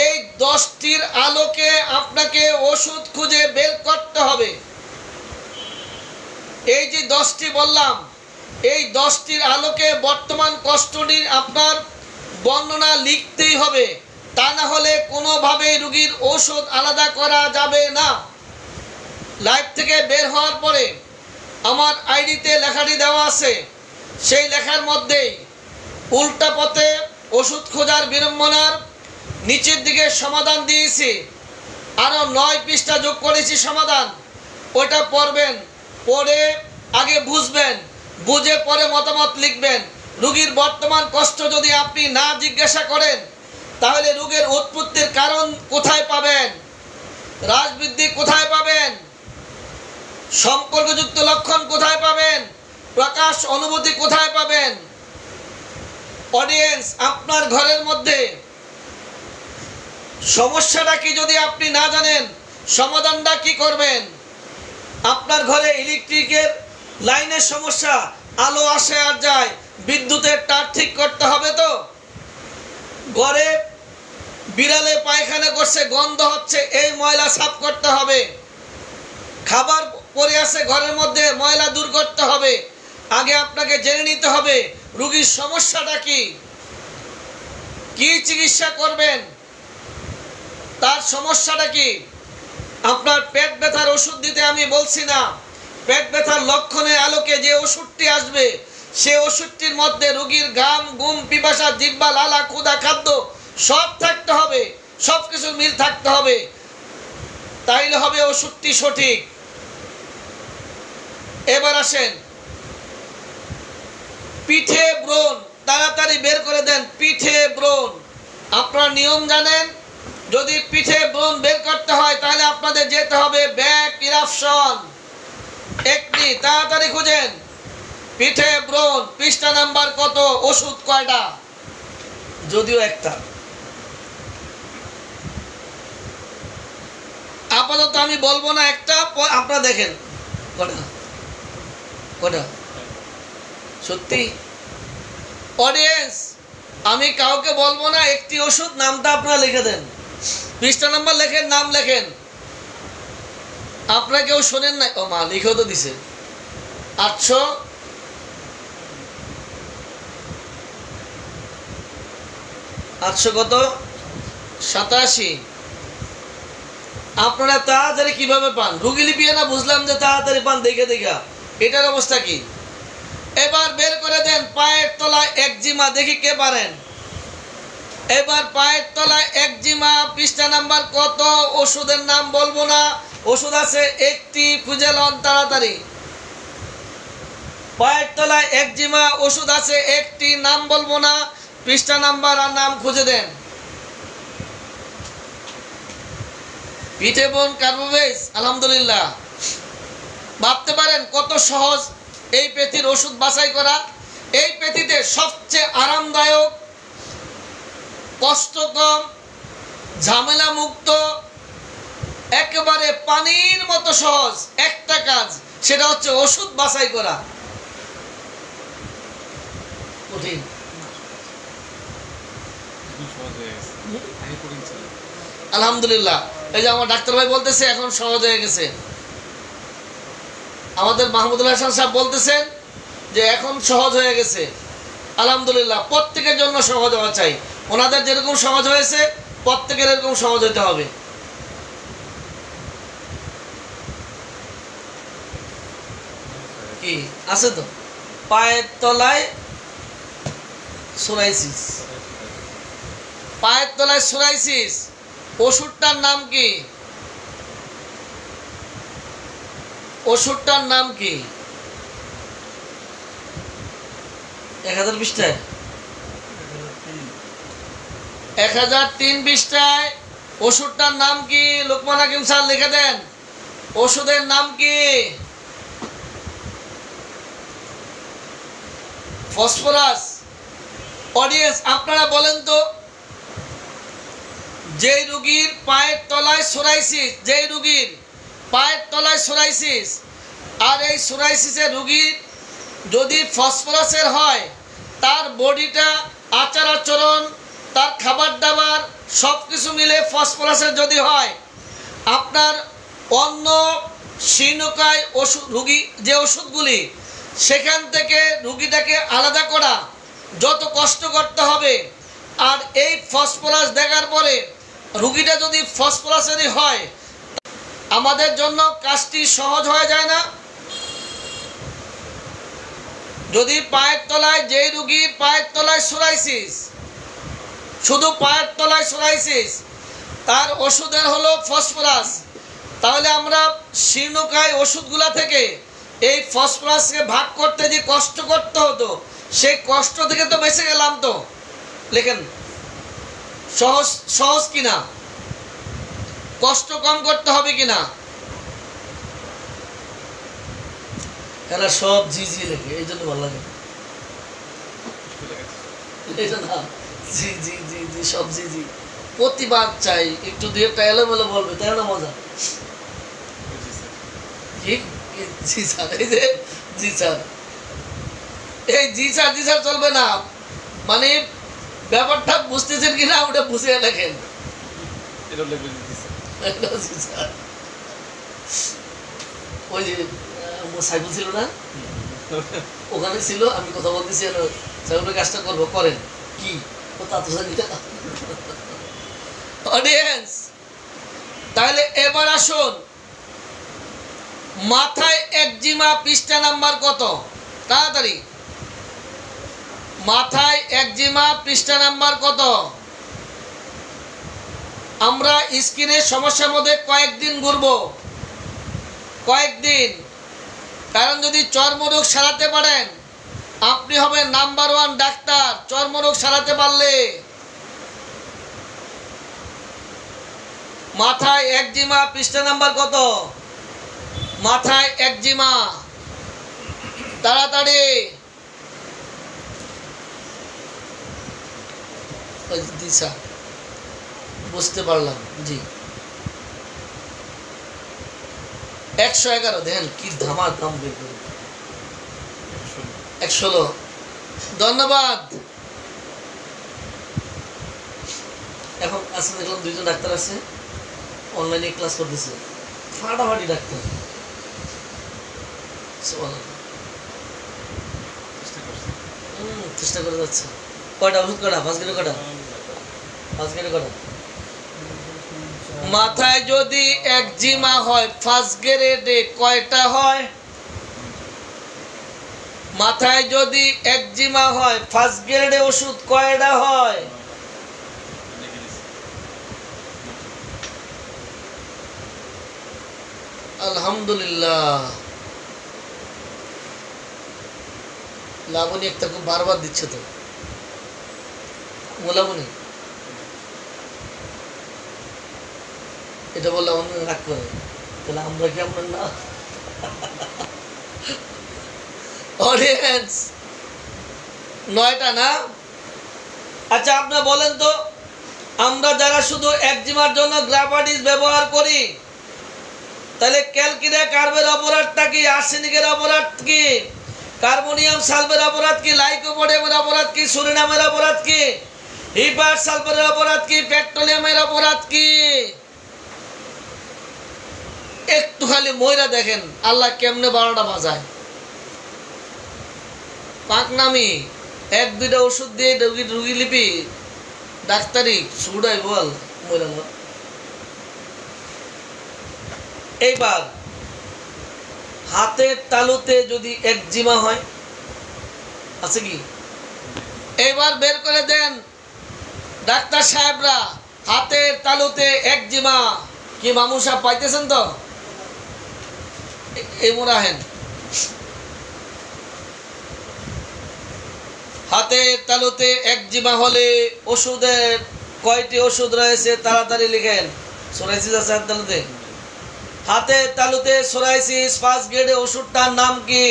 এই 10টির আলোকে আপনাকে ওষুধ খুঁজে বের করতে হবে। এই যে 10টি বললাম, এই 10টির আলোকে বর্তমান কষ্টটির আপনার বর্ণনা লিখতেই হবে, তা না হলে কোনোভাবেই রোগীর ঔষধ আলাদা করা যাবে না। লাইভ থেকে বের হওয়ার পরে আমার আইডিতে লেখাটি দেওয়া আছে, সেই লেখার মধ্যেই উল্টা পথে ওষুধ খোঁজার বিড়ম্বনার নিচের দিকে সমাধান দিয়েছি, আরও 9 পৃষ্ঠা যোগ করেছি সমাধান। ওটা পড়বেন, পড়ে আগে বুঝবেন, বুঝে পরে মতামত লিখবেন। রোগীর বর্তমান কষ্ট যদি আপনি না জিজ্ঞাসা করেন, তাহলে রোগের উৎপত্তির কারণ কোথায় পাবেন, হ্রাসবৃদ্ধি কোথায় পাবেন, সম্পর্কযুক্ত লক্ষণ কোথায় পাবেন, প্রকাশ, অনুভূতি কোথায় পাবেন। অডিয়েন্স, আপনার ঘরের মধ্যে সমস্যাটা কি যদি আপনি না জানেন, সমাধানটা কি করবেন? আপনার ঘরে ইলেকট্রিকের লাইনের সমস্যা, আলো আসে আর যায়, বিদ্যুতের তার ঠিক করতে হবে। তো ঘরে বিড়ালে পায়খানা করছে, গন্ধ হচ্ছে, এই ময়লা সাফ করতে হবে। খাবার পড়ে আছে ঘরের মধ্যে, ময়লা দূর করতে হবে। আগে আপনাকে জেনে নিতে হবে রোগীর সমস্যাটা কি, কি চিকিৎসা করবেন, তার সমস্যাটা কি। আপনার পেট ব্যথার ওষুধ দিতে আমি বলছি না, পেট ব্যথার লক্ষণের আলোকে যে ওষুধটি আসবে, সে ওষুধটির মধ্যে রোগীর ঘাম, ঘুম, পিপাসা, জিহ্বা, লালা, ক্ষুধা, খাদ্য সব থাকতে হবে, সব কিছু মিল থাকতে হবে, তাইলে হবে ওষুধটি সঠিক। এবার আসেন, পিঠে ব্রণ, তাড়াতাড়ি বের করে দেন। পিঠে ব্রণ আপনার নিয়ম জানেন, যদি পিঠে ব্রণ বের করতে হয় তাহলে আপনাদের যেতে হবে ব্যাক ইরাপশন। একটি তাড়াতাড়ি খুঁজেন, পিঠে ব্রণ পৃষ্ঠা নাম্বার কত, ওষুধ কয়টা, যদিও একটা। আপাতত আমি বলবো না একটা, আপনারা দেখেন কটা কটা সত্যি। অডিয়েন্স, আমি কাউকে বলবো না, একটি ওষুধ, নামটা আপনারা লিখে দেন, পৃষ্ঠা নাম্বার লেখেন, নাম লেখেন। আপনারা কেউ শোনেন না? ও মা, লিখেও তো দিছে 800 কত 87। আপনারা তাড়াতাড়ি কিভাবে পান? রুগী লিপিয়ে না, বুঝলাম যে তাড়াতাড়ি পান দেখে দেখা, এটার অবস্থা কি? এবার বের করে দেন পায়ের তলায় একজিমা, দেখি কে পারেন। এবার পায়ের তলায় একজিমা পৃষ্ঠা নাম্বার কত, ওষুধের নাম বলবো না, ওষুধ আছে একটি, খুঁজে লন তাড়াতাড়ি। পায়ের তলায় একজিমা, ওষুধ আছে একটি, নাম বলবো না, পৃষ্ঠা নাম্বার আর নাম খুঁজে দেন। পিঠে বোন কার্বোভেজ, আলহামদুলিল্লাহ। ভাবতে পারেন কত সহজ এই পেথির ওষুধ বাছাই করা। এই পেথিতে সবচেয়ে আরামদায়ক, কষ্ট কম, ঝামেলা মুক্ত, একেবারে পানির মতো সহজ একটা কাজ, সেটা হচ্ছে ওষুধ বাছাই করা। কঠিন? আলহামদুলিল্লাহ। এই যে আমার ডাক্তার ভাই বলতেছে এখন সহজ হয়ে গেছে, আমাদের মাহমুদুল হাসান সাহেব বলতেছেন যে এখন সহজ হয়ে গেছে। আলহামদুলিল্লাহ, প্রত্যেকের জন্য সহজ হওয়া চাই। ওনাদের যেরকম সহজ হয়েছে প্রত্যেকের এরকম সহজ হতে হবে। কি আছে তো? পায়ের তলায় সোরাইসিস, পায়ের তলায় সোরাইসিস, ওষুধটার নাম কি? ওষুধটার নাম কি? 1000 পৃষ্ঠায়, 1003 পৃষ্ঠায় ওষুধটার নাম কি? লোকমান হাকিম স্যার লিখে দেন, ওষুধের নাম কি? ফসফরাস। অডিয়েন্স, আপনারা বলেন তো যেই রোগীর পায়ের তলায় সোরাইসিস, যেই রোগীর পায়ের তলায় সোরাইসিস, আর এই সোরাইসিসের রোগীর যদি ফসফরাসের হয়, তার বডিটা, আচার আচরণ, তার খাবার দাবার সব কিছু মিলে ফসফরাসের যদি হয়, আপনার অন্য শীর্ণকায় ওষুধ, রুগী যে ওষুধগুলি, সেখান থেকে রুগীটাকে আলাদা করা যত কষ্ট করতে হবে। আর এই ফসফরাস দেখার পরে রুগীটা যদি ফসফরাসেরই হয়, আমাদের জন্য কাজটি সহজ হয়ে যায় না? যদি পায়ের তলায়, যেই রুগীর পায়ের তলায় সোরাইসিস, শুধু পায়ের তলায় সোরাইসিস, তার ওষুধের হলো ফসফরাস, তাহলে আমরা শীর্ণকায় ওষুধগুলা থেকে এই ফসফরাসকে ভাগ করতে যে কষ্ট করতে হতো, সেই কষ্ট থেকে তো বেঁচে গেলাম। তো লেখেন, সহজ সহজ কিনা? কষ্ট কম করতে হবে কিনা? এরা সব জি জি লেখে, এই জন্য ভালো লাগে। জি জি জি জি, সব জি জি। প্রতিবার চাই একটু দুই একটা এলোমেলো বলবে, তাই না? মজা। জি স্যার, এই যে জি স্যার, এই জি স্যার জি স্যার চলবে না। মানে ব্যাপারটা বুঝতেছেন কিনা ওটা বুঝে লেখেন। ওই যে সাইকেল ছিল না, ওখানে ছিল, আমি কথা বলতেছি, সাইকেলের কাজটা করবো, করেন কি অডিয়েন্স। তাহলে এবার আসুন, মাথায় একজিমা পৃষ্ঠা নাম্বার কত? তাড়াতাড়ি, মাথায় একজিমা পৃষ্ঠা নাম্বার কত? আমরা স্কিনের সমস্যার মধ্যে কয়েকদিন ঘুরবো, কয়েকদিন। কারণ যদি চর্মরোগ সারাতে পারেন, আপনি হবেন নাম্বার 1 ডাক্তার। চর্মরোগ সারাতে পারলে। মাথায় একজিমা পৃষ্ঠা নাম্বার কত? মাথায় একজিমা, তাড়াতাড়ি। দিশা, বুঝতে পারলাম, জি। 111 দেন, কি ধামা দাম বের করে। 116, ধন্যবাদ। এখন আজকে দেখলাম 2 জন ডাক্তার আছে, অনলাইনে ক্লাস করতেছে, ফাটাফাটি ডাক্তার। চেষ্টা করে যাচ্ছে। কয়টা ওষুধ? কটা? 5 গ্রেড কটা? 5 গ্রেড কটা? মাথায় যদি একজিমা হয়, 1 গ্রেডে কয়টা হয়? মাথায় যদি একজিমা হয়, 1 গ্রেডে ওষুধ কয়টা হয়? আলহামদুলিল্লাহ। লাবণী একটা খুব বারবার দিচ্ছে তো, লাবণী এটা বললে অন্য রাগ করে, তাহলে আমরা কি আমরা না? অডিয়েন্স 9টা না? আচ্ছা, আপনারা বলেন তো, আমরা যারা শুধু একজিমার জন্য গ্রাফাডিস ব্যবহার করি, তাহলে ক্যালকিরা কার্বের অপরাধটা কি? আর্সেনিকের অপরাধ কি? কার্বনিয়াম সালফের অপরাধ কি? লাইকোপোডিয়ামের অপরাধ কি? সুরিনামের অপরাধ কি? হিপার সালফারের অপরাধ কি? পেট্রোলিয়ামের অপরাধ কি? একটু খালি ময়রা দেখেন আল্লাহ কেমনে 12টা বাজায়। পাকনামি 1-2টা ওষুধ দিয়ে রুগী লিপি ডাক্তারি ছুড়াই বল ময়রা। এইবার হাতের তালুতে যদি একজিমা হয়, আছে কি? এইবার বের করে দেন ডাক্তার সাহেবরা, হাতের তালুতে একজিমা কি? মামু সাহেব পাইতেছেন তো? এই মোরাহেন হাতের তালুতে একজিমা হলে ওষুধের কয়টি ওষুধ রয়েছে? তাড়াতাড়ি লিখেন। সোরাইসিস আছে হাতের তালুতে? হাতের তালুতে সোরাইসিস 1 গ্রেডে ওষুধটার নাম কি?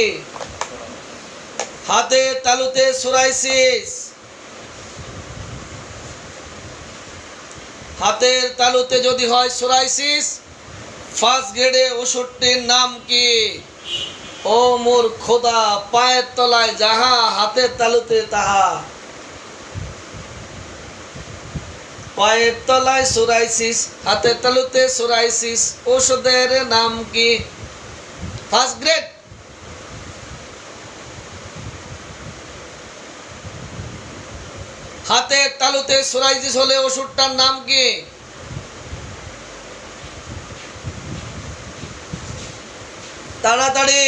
হাতের তালুতে সোরাইসিস, হাতের তালুতে যদি হয় সোরাইসিস, ফার্স্ট গ্রেডে ওষুধটির নাম কি? ও মোর খোদা, পায়ের তলায় যাহা হাতের তালুতে তাহা। পায়ের তলায় সোরাইসিস, হাতের তালুতে সোরাইসিস, ওষুধের নাম কি? First grade. হাতের তালুতে সোরাইসিস হলে ওষুধটার নাম কি? তাড়াতাড়ি।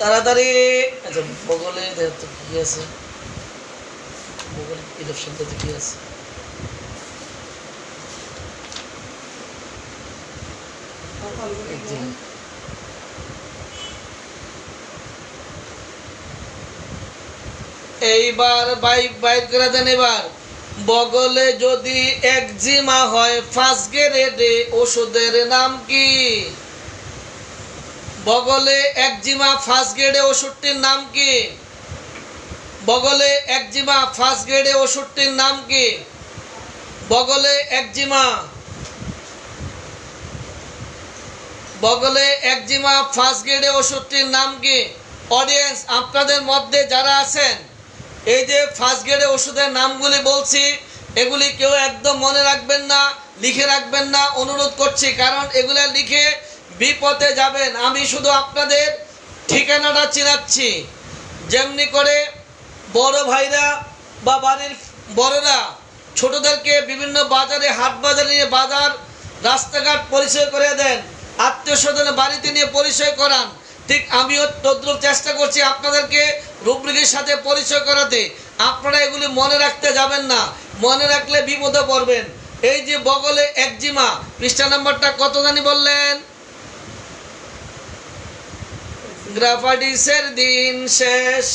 তাড়াতাড়ি। আচ্ছা, বগলে কি আছে? বগলে ইরফ শব্দতে কি আছে? এইবার বাইর করে দেন। এবার বগলে যদি একজিমা হয় ফার্স্ট গ্রেডে ওষুধের নাম কি? বগলে একজিমা ফার্স্ট গ্রেডে ওষুধটির নাম কি? বগলে একজিমা ফার্স্ট গ্রেডে ওষুধটির নাম কি? বগলে একজিমা, বগলে একজিমা ফার্স্ট গ্রেডে ওষুধটির নাম কি? অডিয়েন্স, আপনাদের মধ্যে যারা আছেন, এই যে ফার্স্ট গ্রেডে ওষুধের নামগুলি বলছি, এগুলি কেউ একদম মনে রাখবেন না, লিখে রাখবেন না, অনুরোধ করছি। কারণ এগুলা লিখে বিপদে যাবেন। আমি শুধু আপনাদের ঠিকানাটা চিনাচ্ছি। যেমনি করে বড় ভাইরা বা বাড়ির বড়রা ছোটদেরকে বিভিন্ন বাজারে, হাট বাজারে নিয়ে বাজার রাস্তাঘাট পরিচয় করে দেন, আত্মীয় স্বজনের বাড়িতে নিয়ে পরিচয় করান, ঠিক আমিও তদ্রুপ চেষ্টা করছি আপনাদেরকে রুব্রিকের সাথে পরিচয় করাতে। আপনারা এগুলি মনে রাখতে যাবেন না, মনে রাখলে বিপদে পড়বেন। এই যে বগলে একজিমা, পৃষ্ঠা নাম্বারটা কত জানি বললেন? গ্রাফাডিসের দিন শেষ।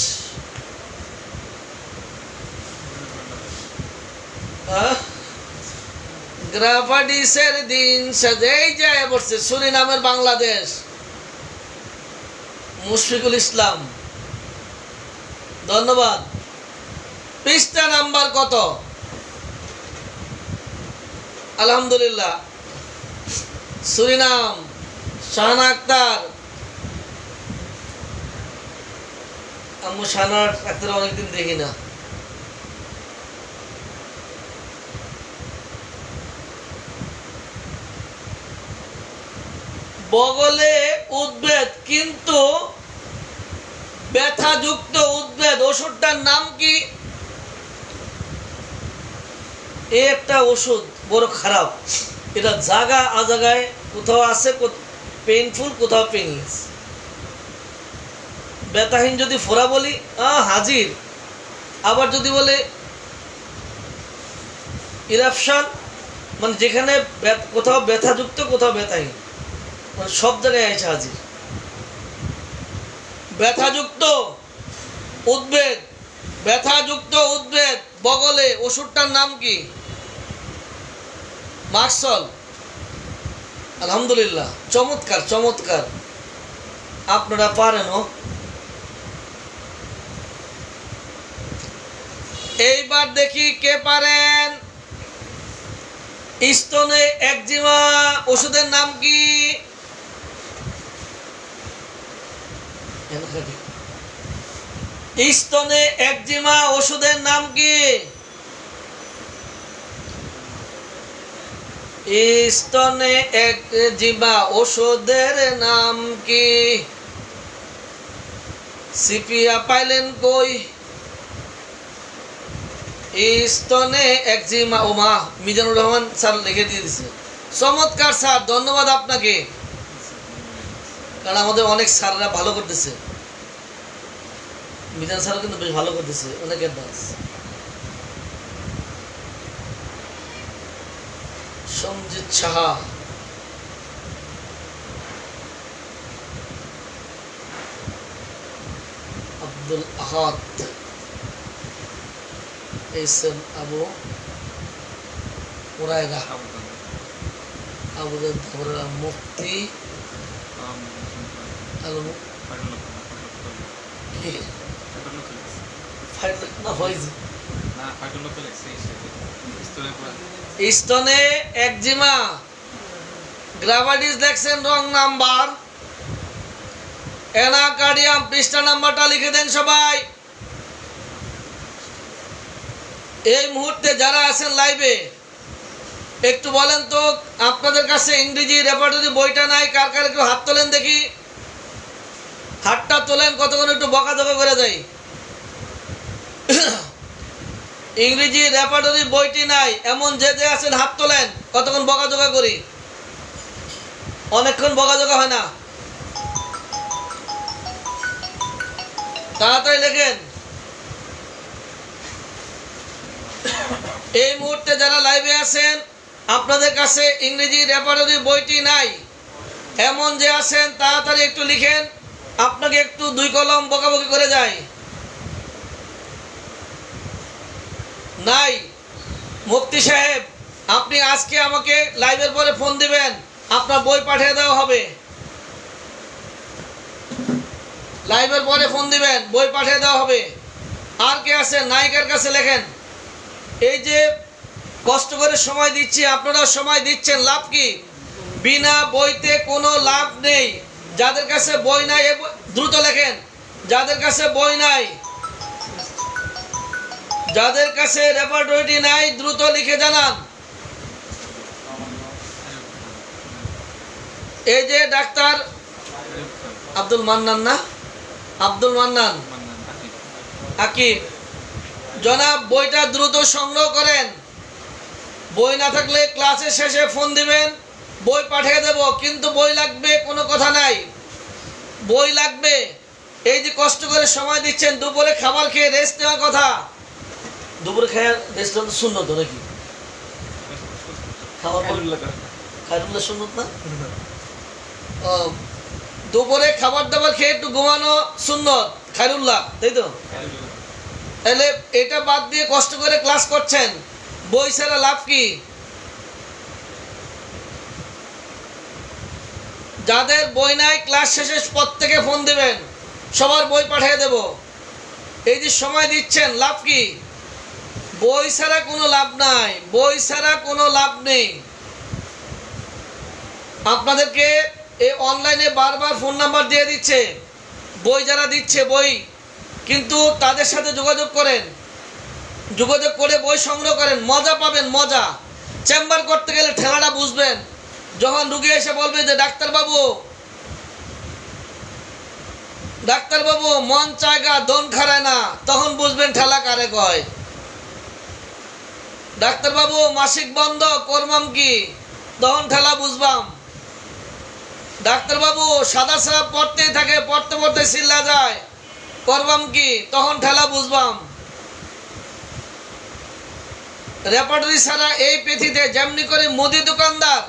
গ্রাফাডিসের দিন শেষ। এই যায় বসছে সুরিনামের বাংলাদেশ, মুশফিকুল ইসলাম, ধন্যবাদ। পৃষ্ঠা নাম্বার কত? আলহামদুলিল্লাহ। সুরিনাম, শাহানা আক্তার। আম্মু শাহানা আক্তার অনেকদিন দেখি না। বগলে উদ্ভিদ কিন্তু ব্যথাযুক্ত উদ্ভিদ, ওষুধটার নাম কি? এই একটা ওষুধ বড় খারাপ। এটা জায়গা আজাগায় কোথাও আছে পেইনফুল, কোথাও পেইনলেস। ব্যথাহীন যদি ফোড়া বলি হাজির, আবার যদি বলে ইরাপশন, মানে যেখানে কোথাও ব্যথাযুক্ত কোথাও ব্যথাহীন, মানে সব জায়গায় আছে হাজির। ব্যথাযুক্ত উদ্ভিদ, ব্যথাযুক্ত উদ্ভিদ বগলে, ওষুধটার নাম কি? মার্সল। আলহামদুলিল্লাহ, চমৎকার চমৎকার, আপনারা পারেন। এইবার দেখি কে পারেন। স্তনে একজিমা ওষুধের নাম কি? স্তনে একজিমা ওষুধের নাম কি? স্তনে একজিমা ওষুধের নাম কি? সিপিয়া পাইলেন কই? স্তনে একজিমা, ওমা মিজানুর রহমান স্যার লিখে দিয়ে দিছে। চমৎকার স্যার, ধন্যবাদ আপনাকে। কারণ আমাদের অনেক স্যাররা ভালো করতেছে। মিজান স্যারও কিন্তু বেশ ভালো করতেছে, অনেক অ্যাডভান্স। সঞ্জিত সাহা, আব্দুল আহাদ, এসএম আবু হুরায়রা, আবু মুফতি স্তনে একজিমা গ্রাভাইটিস দেখছেন রং নাম্বার অ্যানাকার্ডিয়াম পৃষ্ঠা নাম্বারটা লিখে দেন সবাই। এই মুহূর্তে যারা আছেন লাইভে একটু বলেন তো আপনাদের কাছে ইংরেজি রেপার্টরি বইটা নাই? কার কার একটু হাত তোলেন দেখি, হাতটা তোলেন, কতক্ষণ একটু বকাঝকা করে দেয়। ইংরেজি রেপার্টরি বইটি নাই এমন যে যে আছেন হাত তোলেন, কতক্ষণ বকাঝকা করি? অনেকক্ষণ বকাঝকা হয় না? তাড়াতাড়ি লেখেন। এই মুহূর্তে যারা লাইভে আছেন আপনাদের কাছে ইংরেজি রেপার্টরি বইটি নাই এমন যে আছেন তাড়াতাড়ি একটু লিখেন, আপনাকে একটু 2 কলম বকাবকি করে যায়। নাই মুফতি সাহেব, আপনি আজকে আমাকে লাইভের পরে ফোন দিবেন, আপনার বই পাঠিয়ে দেওয়া হবে। লাইভের পরে ফোন দিবেন, বই পাঠিয়ে দেওয়া হবে। আর কে আছে নায়িকার কাছে লেখেন। এই যে কষ্ট করে সময় দিচ্ছি, আপনারা সময় দিচ্ছেন, লাভ কি? বিনা বইতে কোনো লাভ নেই। যাদের কাছে বই নাই দ্রুত লেখেন, যাদের কাছে বই নাই, যাদের কাছে রেপার্টরিটি নাই দ্রুত লিখে জানান। এই যে ডাক্তার আব্দুল মান্নান, না আব্দুল মান্নান আকিব, জনাব বইটা দ্রুত সংগ্রহ করেন। বই না থাকলে ক্লাসের শেষে ফোন দিবেন, বই পাঠিয়ে দেব, কিন্তু বই লাগবে কোনো কথা নাই, বই লাগবে। এই যে কষ্ট করে সময় দিচ্ছেন, দুপুরে খাবার খেয়ে রেস্ট নেওয়ার কথা। দুপুরে খেয়ে রেস্ট নেওয়া সুন্নত নাকি? খায়রুল্লাহ সুন্নত না? দুপুরে খাবার দাবার খেয়ে একটু ঘুমানো সুন্নত, খায়রুল্লাহ, তাই তো? তাহলে এটা বাদ দিয়ে কষ্ট করে ক্লাস করছেন, বই ছাড়া লাভ কি? যাদের বই নাই ক্লাস শেষে প্রত্যেকে ফোন দিবেন, সবার বই পাঠিয়ে দেব। এই যে সময় দিচ্ছেন, লাভ কি? বই ছাড়া কোনো লাভ নাই, বই ছাড়া কোনো লাভ নেই। আপনাদেরকে এই অনলাইনে বারবার ফোন নাম্বার দিয়ে দিচ্ছে, বই যারা দিচ্ছে বই, কিন্তু তাদের সাথে যোগাযোগ করেন, যোগাযোগ করে বই সংগ্রহ করেন, মজা পাবেন, মজা। চেম্বার করতে গেলে ঠেলাটা বুঝবেন, যখন রুগী এসে বলবে যে ডাক্তারবাবু মন চায়গা দন খারায় না, তখন বুঝবেন ঠেলা কারে কয়। ডাক্তারবাবু মাসিক বন্ধ করবাম কি, তখন ঠেলা বুঝবাম। ডাক্তারবাবু সাদা সাপ পড়তেই থাকে, পড়তে পড়তে চিল্লা যায়, করবাম কি, তখন ঠেলা বুঝবাম। রেপার্টরি ছাড়া এই পৃথিবীতে যেমনি করে মুদি দোকানদার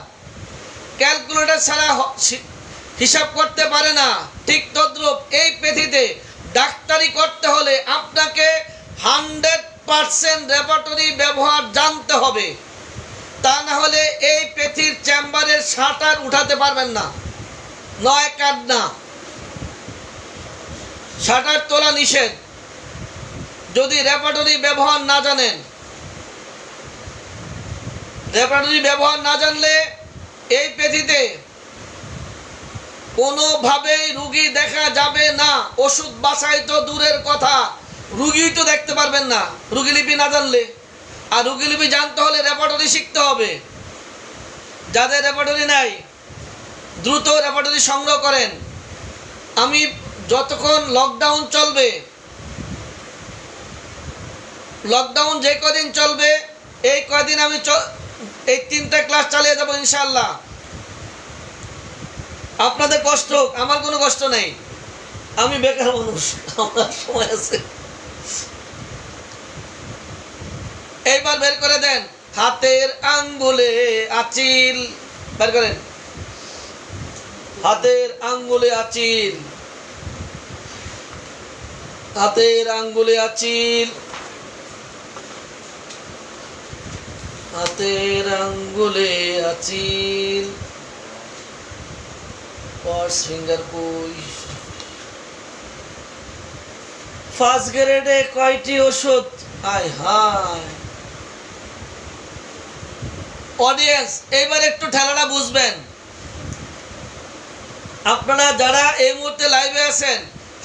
ক্যালকুলেটর ছাড়া হিসাব করতে পারে না, ঠিক তদ্রূপ এই পৃথিবীতে ডাক্তারি করতে হলে আপনাকে 100% রেপার্টরি ব্যবহার জানতে হবে। তা না হলে এই পৃথিবীর চেম্বারের শাটার উঠাতে পারবেন না, নয় কাট না, শাটার তোলা নিষেধ যদি রেপার্টরি ব্যবহার না জানেন। রেপার্টরি ব্যবহার না জানলে এই পৃথিবীতে কোনোভাবেই রুগী দেখা যাবে না। ওষুধ বাছাই তো দূরের কথা, রুগী তো দেখতে পারবেন না রুগীলিপি না জানলে। আর রুগীলিপি জানতে হলে রেপার্টরি শিখতে হবে। যাদের রেপার্টরি নাই দ্রুত রেপার্টরি সংগ্রহ করেন। আমি যতক্ষণ লকডাউন চলবে, লকডাউন যে কদিন চলবে এই কদিন আমি এই 3টা ক্লাস চালিয়ে যাব ইনশাআল্লাহ। আপনাদের কষ্ট, আমার কোনো কষ্ট নেই, আমি বেকার মানুষ, আমার সময় আছে। এইবার বের করে দেন, হাতের আঙ্গুলে আচিল, বের করেন, হাতের আঙ্গুলে আচিল, হাতের আঙ্গুলে আচিল, হাতের আঙ্গুলে আচিল। পার্স ফিঙ্গার কই ফার্স্ট গ্রেডে কয়টি ওষুধ আয় হায় অডিয়েন্স এইবার একটু ঠেলাটা বুঝবেন আপনারা যারা এই মুহূর্তে লাইভে আছেন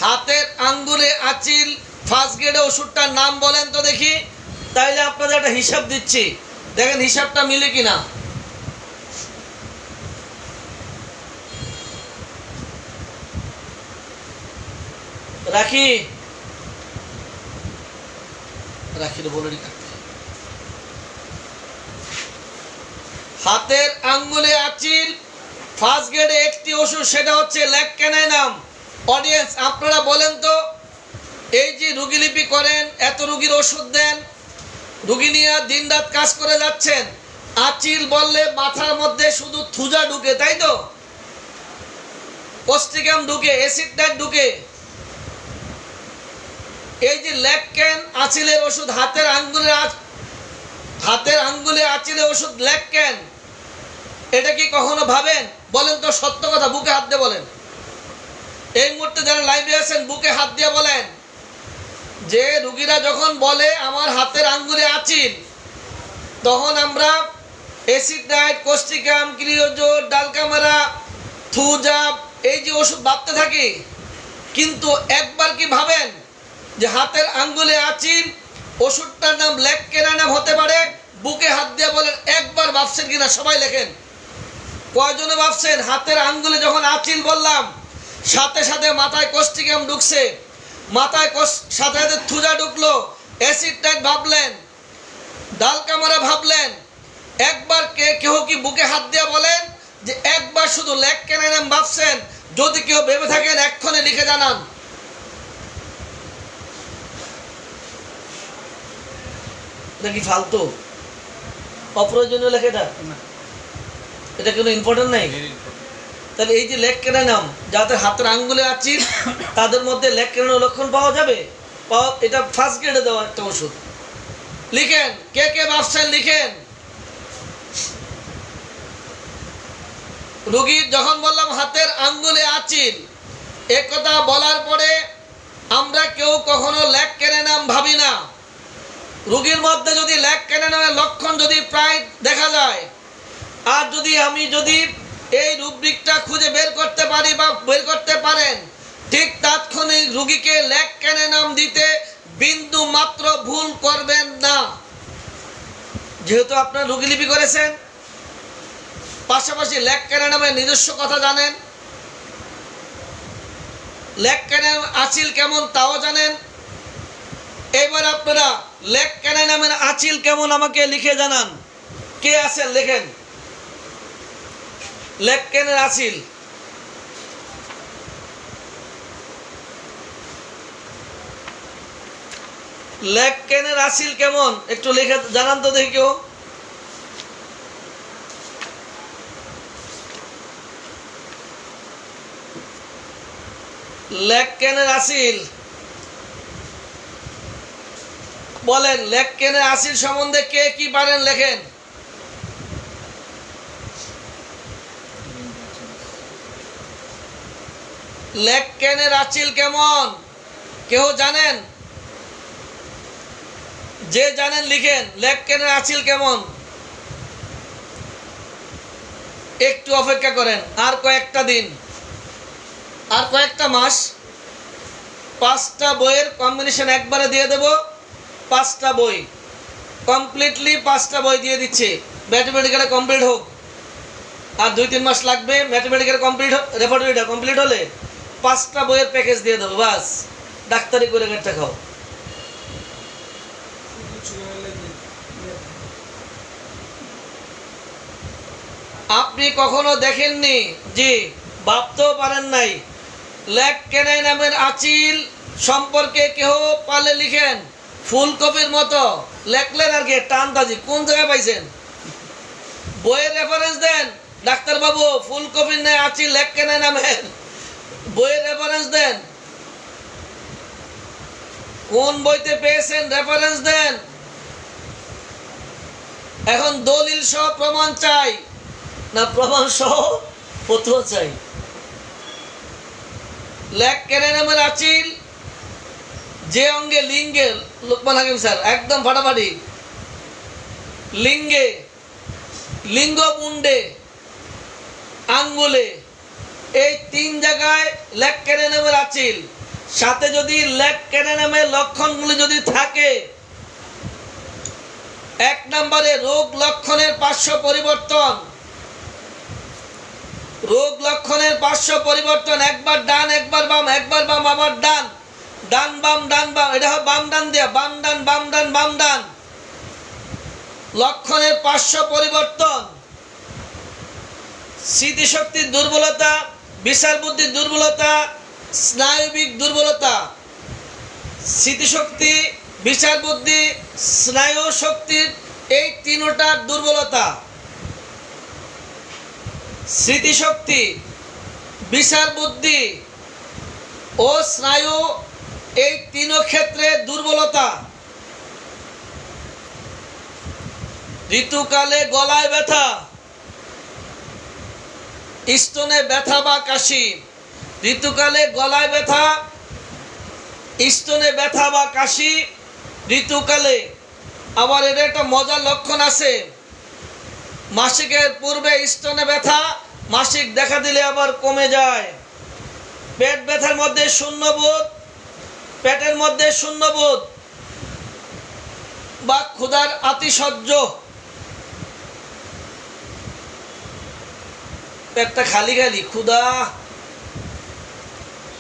হাতের আঙ্গুলে আঁচিল ফার্স্ট গ্রেডে ওষুধটার নাম বলেন তো দেখি তাইলে আপনাদের একটা হিসাব দিচ্ছি দেখেন হিসাবটা মিলে কিনা রাখি রাখিলে বলে হাতের আঙ্গুলে আঁচিল ফার্স্ট গ্রেডে একটি ওষুধ সেটা হচ্ছে ল্যাকক্যানাইনাম অডিয়েন্স আপনারা বলেন তো এই যে রোগীলিপি করেন এত রোগীর ওষুধ দেন রোগী নিয়ে দিনরাত কাজ করে যাচ্ছেন আঁচিল বললে মাথার মধ্যে শুধু থুজা ঢুকে তাই তো কোস্টিকাম ঢুকে অ্যাসিড নাইট ঢুকে এই যে ল্যাকক্যান আঁচিলের ওষুধ হাতের আঙ্গুলে আঁচিলে ওষুধ ল্যাকক্যান এটা কি কখনো ভাবেন বলেন তো সত্য কথা বুকে হাত দিয়ে বলেন এই মুহূর্তে যারা লাইভে আছেন বুকে হাত দিয়ে বলেন যে রোগীরা যখন বলে আমার হাতের আঙ্গুলে আঁচিল তখন আমরা অ্যাসিড নাইট কোস্টিকাম ক্রিওজোর ডালকামারা থুজাব এই যে ওষুধ ভাবতে থাকি কিন্তু একবার কি ভাবেন যে হাতের আঙ্গুলে আঁচিল ওষুধটার নাম ল্যাকক্যানাইনাম হতে পারে বুকে হাত দিয়ে বলেন একবার ভাবছেন কিনা সবাই লেখেন কয়জনে ভাবছেন হাতের আঙ্গুলে যখন আঁচিল বললাম সাথে সাথে মাথায় কোস্টিকাম ঢুকছে মাথায় সাথে সাথে থুজা ঢুকলো অ্যাসিড নাইট ভাবলেন ডালকামারা ভাবলেন একবার কেউ কি বুকে হাত দিয়ে বলেন যে একবার শুধু ল্যাকক্যানাইনাম ভাবছেন যদি কেউ ভেবে থাকেন এক্ষণে লিখে জানান এটা কি ফালতু অপ্রয়োজনীয় লেখা এটা কোনো ইম্পর্টেন্ট নাই তাহলে এই যে ল্যাকক্যানাইনাম যাদের হাতের আঙ্গুলে আঁচিল তাদের মধ্যে ল্যাকক্যানাইনাম লক্ষণ পাওয়া যাবে এটা ফার্স্ট গ্রেডে দেওয়া একটা ওষুধ লিখেন কে কে ভাবছেন লিখেন রোগীর যখন বললাম হাতের আঙ্গুলে আঁচিল এ কথা বলার পরে আমরা কেউ কখনো ল্যাকক্যানাইনাম ভাবি না রোগীর মধ্যে যদি ল্যাকক্যানাইনামের লক্ষণ যদি প্রায় দেখা যায় আর আমি যদি এই রুব্রিকটা খুঁজে বের করতে পারি বা বের করতে পারেন ঠিক তাৎক্ষণিক রোগীকে ল্যাকক্যানাইনাম দিতে বিন্দু মাত্র ভুল করবেন না যেহেতু আপনারা রোগীলিপি করেছেন পাশাপাশি ল্যাকক্যানাইনামের নিজস্ব কথা জানেন ল্যাকক্যানাইনাম আঁচিল কেমন তাও জানেন এবার আপনারা ল্যাকক্যানাইনামের আঁচিল কেমন আমাকে লিখে জানান কে আছেন লেখেন ল্যাকক্যানের আঁচিল ল্যাকক্যানের আঁচিল কেমন একটু লিখে জানান তো দেখি কেউ ল্যাকক্যানের আঁচিল বলেন ল্যাকক্যানের আঁচিল সম্বন্ধে কে কি পারেন লেখেন ল্যাকক্যানের আঁচিল কেমন কেউ জানেন যে জানেন লিখেন ল্যাকক্যানের আঁচিল কেমন একটু অপেক্ষা করেন আর কয়েকটা দিন আর কয়েকটা মাস 5টা বইয়ের কম্বিনেশন একবারে দিয়ে দেব 5টা বই কমপ্লিটলি 5টা বই দিয়ে দিচ্ছি ম্যাথমেটিক্যালে কমপ্লিট হোক আর 2-3 মাস লাগবে ম্যাথমেটিক্যাল কমপ্লিট রেপার্টরিটা কমপ্লিট হলে 5টা বইয়ের প্যাকেজ দিয়ে দেবো বাস ডাক্তারি করে গেটটা খাও আপনি কখনো দেখেননি জি ভাবতেও পারেন নাই ল্যাকক্যানাইনামের আঁচিল সম্পর্কে কেউ পারলে লিখেন ফুলকপির মতো লেখলেন আর কি টানতাজি কোন জায়গায় পাইছেন বইয়ের রেফারেন্স দেন ডাক্তারবাবু ফুলকপির নেই আঁচিল ল্যাকক্যানাইনামের বইয়ের রেফারেন্স দেন কোন বইতে পেয়েছেন রেফারেন্স দেন এখন দলিল সহ প্রমাণ চাই না প্রমাণ সহ ফতোয়া চাই লেগ ক্যানেনামের আচিল যে অঙ্গে লিঙ্গে, লোকমান হাকিম স্যার একদম ফাটাফাটি, লিঙ্গে, লিঙ্গমুন্ডে, আঙ্গুলে, এই 3 জায়গায় লেগ ক্যানেনামের আচিল। সাথে যদি লেগ ক্যানেনামের লক্ষণগুলি যদি থাকে, 1 নম্বরে রোগ লক্ষণের পার্শ্ব পরিবর্তন, রোগ লক্ষণের পার্শ্ব পরিবর্তন, একবার ডান একবার বাম, একবার বাম আবার ডান, ডান বাম ডান বাম, এটা হয় বাম ডান দিয়া, বাম ডান বাম ডান বাম ডান, লক্ষণের পার্শ্ব পরিবর্তন, স্মৃতিশক্তির দুর্বলতা, বিচার বুদ্ধির দুর্বলতা, স্নায়বিক দুর্বলতা, স্মৃতিশক্তি, বিচার বুদ্ধি, স্নায়ু শক্তির এই 3টার দুর্বলতা। স্মৃতিশক্তি, বিচার বুদ্ধি ও স্নায়ু এই 3 ক্ষেত্রে দুর্বলতা। ঋতুকালে গলায় ব্যথা, স্তনে ব্যথা বা কাশি, ঋতুকালে গলায় ব্যথা, স্তনে ব্যথা বা কাশি ঋতুকালে। আবার এর একটা মজার লক্ষণ আছে, মাসিকের পূর্বে স্তনে ব্যথা, মাসিক দেখা দিলে আবার কমে যায়। পেট ব্যথার মধ্যে শূন্যবোধ, পেটের মধ্যে শূন্যবোধ বা ক্ষুধার আতিশয্য, পেটটা খালি খালি, ক্ষুধা,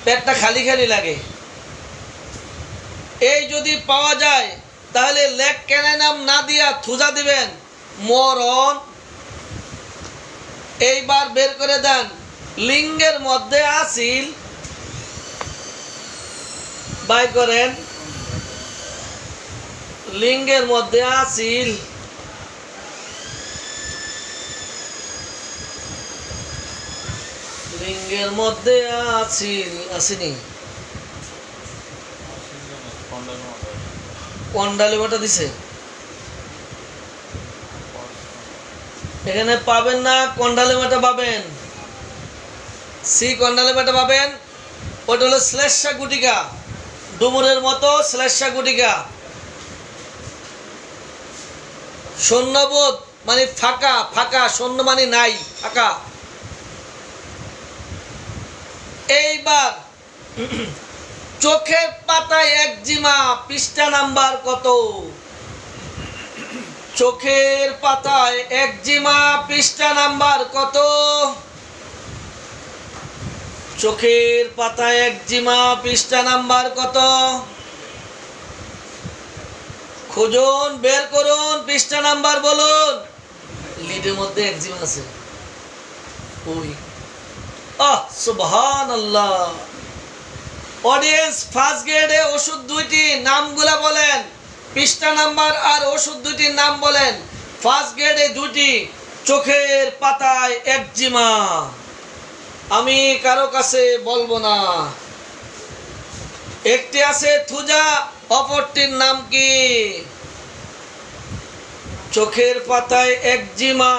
পেটটা খালি খালি লাগে, এই যদি পাওয়া যায় তাহলে লেগ ক্যানেনাম না দিয়া থুজা দিবেন, মরণ। এইবার বের করে দেন, লিঙ্গের মধ্যে আচিল, বাই করেন, লিঙ্গের মধ্যে আচিল, লিঙ্গের মধ্যে আচিল আসেনি, কন্ডালি বাটা দিছে, এখানে পাবেন না, কন্ডালি বাটা পাবেন, সি কন্ডালি বাটা পাবেন। ওটা হলো শ্লেষ্মা গুটিকা, ডুমুরের মতো শ্লেষ্মা গুটিকা। শূন্যবোধ মানে ফাঁকা, ফাঁকা, শূন্য মানে নাই, ফাঁকা। এইবার চোখের পাতায় একজিমা, পৃষ্ঠা নাম্বার কত? চোখের পাতায় একজিমা, পৃষ্ঠা নাম্বার কত? চোখের পাতায় একজিমা, পৃষ্ঠা নাম্বার কত? খুঁজুন, বের করুন, পৃষ্ঠা নাম্বার বলুন। লিডের মধ্যে একজিমা আছে, ওই সুবহানাল্লাহ। অডিয়েন্স, ফার্স্ট গ্রেডে ওষুধ 2টি, নামগুলা বলেন, পৃষ্ঠা নাম্বার আর ওষুধ 2টির নাম বলেন। ফার্স্ট গ্রেডে 2টি, চোখের পাতায় একজিমা, আমি কারো কাছে বলবো না। একটি আছে থুজা, অপরটির নাম কি? চোখের পাতায় একজিমা,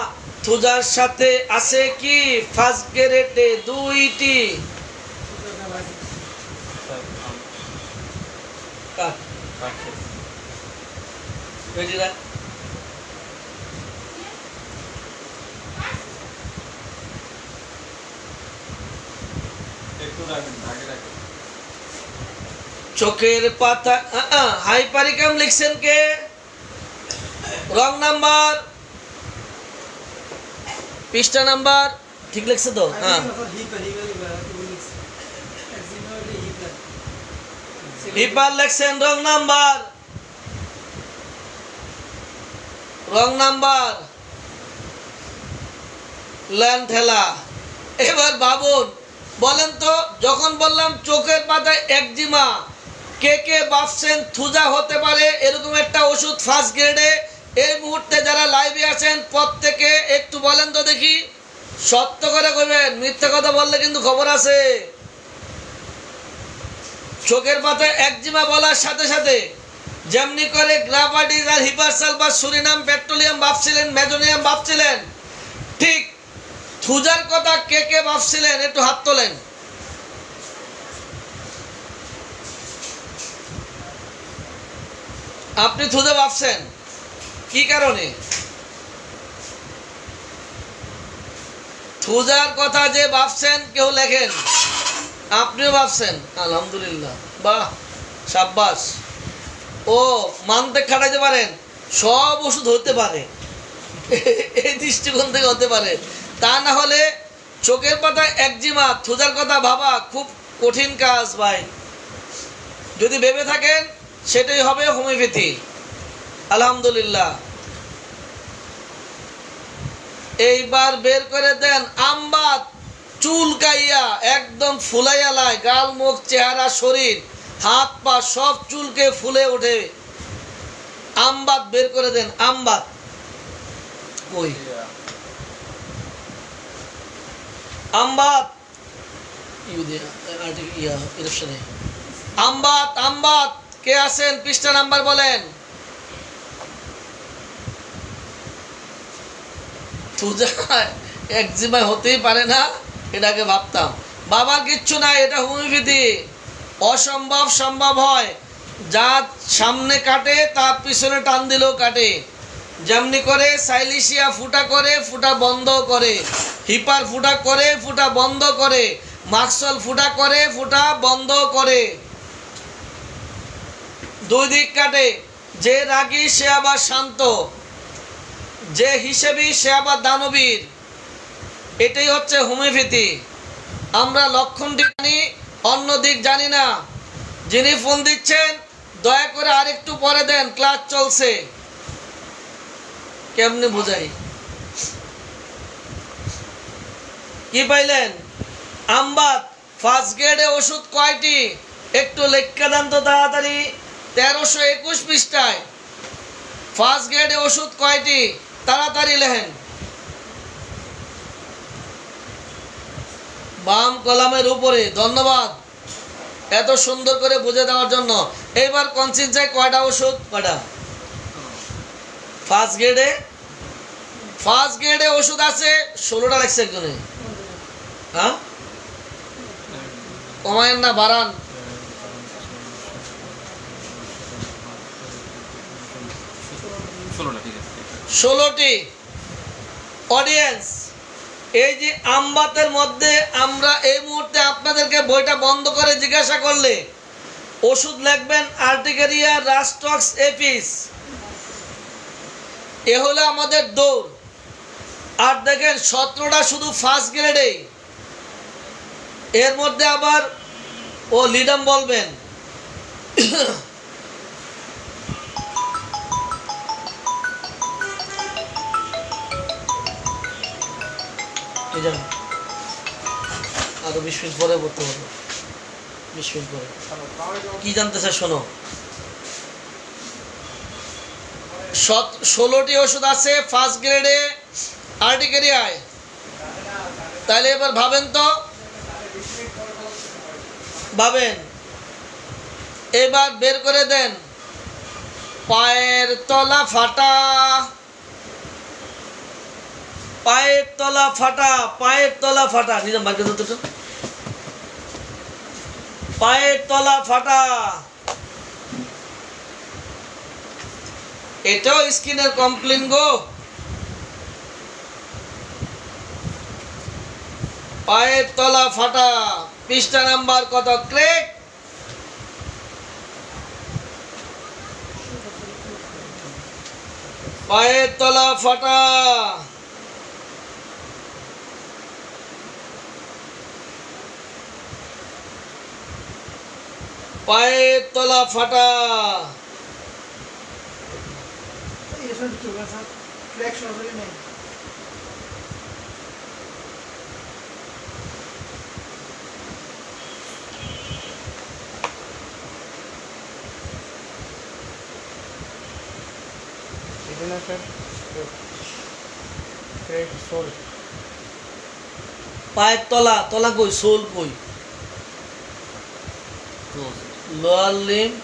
থুজার সাথে আছে কি? ফার্স্ট গ্রেডে 2টি। চোখের পাতা হাইপারিকাম লিখছেন কে? রং নাম্বার, পৃষ্ঠা নাম্বার ঠিক লিখছে তো? হ্যাঁ, হিপার লিখছেন, রং নাম্বার, রং নাম্বার ল্যান্থেলা। এবার ভাবুন, বলেন তো, যখন বললাম চোখের পাতায় একজিমা, কে কে ভাবছেন থুজা হতে পারে এরকম একটা ওষুধ ফার্স্ট গ্রেডে? এই মুহূর্তে যারা লাইভে আছেন প্রত্যেকে একটু বলেন তো দেখি, সত্য করে কইবেন, মিথ্যা কথা বললে কিন্তু খবর আছে। চোখের পাতায় একজিমা বলার সাথে সাথে যেমনি করে গ্রাফাইটিস আর হিপারসালফাস, সুরিনাম, পেট্রোলিয়াম ভাবছিলেন, মেজোনিয়াম ভাবছিলেন, ঠিক থুজার কথা কে কে ভাবছিলেন একটু হাত তোলেন। আপনি থুজা ভাবছেন কি কারণে? থুজার কথা যে ভাবছেন কেউ লেখেন, আপনিও ভাবছেন, আলহামদুলিল্লাহ, বাহ, সাব্বাস। ও মানতে খাটাইতে পারেন, সব ওষুধ হতে পারে, এই দৃষ্টিকোণ থেকে হতে পারে। তা না হলে চোখের পাতায় একজিমা, থুজার কথা ভাবা খুব কঠিন কাজ ভাই। যদি ভেবে থাকেন সেটাই হবে হোমিওপ্যাথি। আলহামদুলিল্লাহ। এইবার বের করে দেন আমবাত, চুলকাইয়া একদম ফুলাইয়া লাই, গাল মুখ চেহারা শরীর হাত পা সব চুলকে ফুলে ওঠে। আমবাত বের করে দেন। আমবাত কই? আমবাত আমবাত আমবাত কে আছেন? পৃষ্ঠা নাম্বার বলেন। একজিমা হতেই পারে না, এটাকে ভাবতাম। বাবার কিচ্ছু নাই, এটা হোমিওপ্যাথি। অসম্ভব সম্ভব হয়। যা সামনে কাটে তার পিছনে টান দিলেও কাটে। যেমনি করে সাইলিশিয়া ফুটা করে, ফুটা বন্ধ করে। হিপার ফুটা করে, ফুটা বন্ধ করে। মাক্সল ফুটা করে, ফুটা বন্ধ করে। দুই দিক কাটে। যে রাগী সে আবার শান্ত, যে হিসেবি সে আবার দানবীর। এটাই হচ্ছে হোমিওপ্যাথি। আমরা লক্ষণটি জানি, অন্য দিক জানি না। যিনি ফোন দিচ্ছেন দয়া করে আরেকটু পরে দেন, ক্লাস চলছে। কেমনে বুঝাই? কি পাইলেন? আমবাত ফার্স্ট গ্রেডে ওষুধ কয়টি? একটু লেখা দেন তো তাড়াতাড়ি। 1321 পৃষ্ঠায় ফার্স্ট গ্রেডে ওষুধ কয়টি? তাড়াতাড়ি লেখেন। বাম কলামের উপরে। ধন্যবাদ এত সুন্দর করে বুঝে দেওয়ার জন্য। এইবার কনসিস যায় কয়টা ওষুধ? কয়টা? ফার্স্ট গ্রেডে ওষুধ আছে 16টা লাগছে একজনে। হ্যাঁ, কমায়েন না, বাড়ান। 16টি। অডিয়েন্স, এই যে আমবাতের মধ্যে আমরা এই মুহূর্তে আপনাদেরকে বইটা বন্ধ করে জিজ্ঞাসা করলে ওষুধ লিখবেন আর্টিকেরিয়া, রাস্টক্স, এপিস। এ হলো আমাদের দৌড়। আর দেখেন 17টা শুধু ফার্স্ট গ্রেডে। এর মধ্যে আবার ও লিডাম বলবেন। আরো 20 মিনিট পরে বলতে হবে। 20 মিনিট পরে কি জানতে চাই শোনো। 16টি ওষুধ আছে ফার্স্ট গ্রেডে আর্টিকেরিয়ায়। তাহলে এবার ভাবেন তো, ভাবেন। এবার বের করে দেন। পায়ের তলা ফাটা, পায়ের তলা ফাটা, পায়ের তলা ফাটা। নিজাম বাইরে তো, পায়ের তলা ফাটা। এটাও স্কিনের কমপ্লেন গো। পায়ের তলা ফাটা। পৃষ্ঠা নাম্বার কত? ক্রেক। পায়ের তলা ফাটা। পায়ের তলা ফাটা। পায়ের তলা, তলা কই? সোল কই? Lower limb.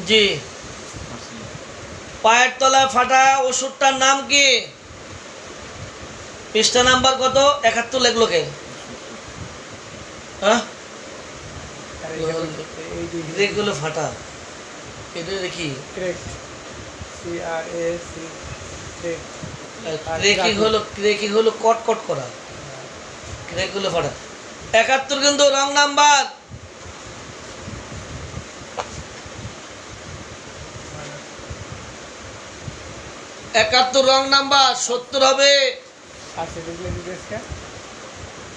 জি। পায়ের তলা ফাটা ওষুধটার নাম কি? পৃষ্ঠা নাম্বার কত? 71 লেখলো কে? হ্যাঁ, এগুলো ফাটা। এটা দেখি ক্রেক্ট CRAC ক্রেকিং হলো কট কট করা, ক্রেক হলো ফাটা। 71 কিন্তু রং নাম্বার। 71 রং নাম্বার, 70 হবে। আচ্ছা দেখলে দিতেছে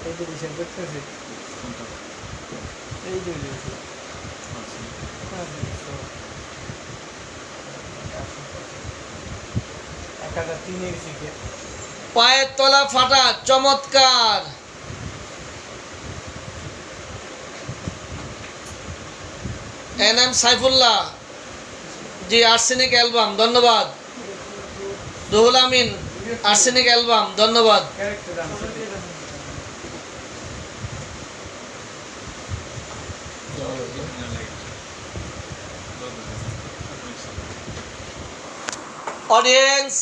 এই যে রিসেন্ট করতেছে এই যে পায়ের তলা ফাটা, চমৎকার। NM সাইফুল্লাহ জি, আর্সেনিক অ্যালবাম, ধন্যবাদ। রুহুল আমিন, আর্সেনিক অ্যালবাম, ধন্যবাদ। অডিয়েন্স,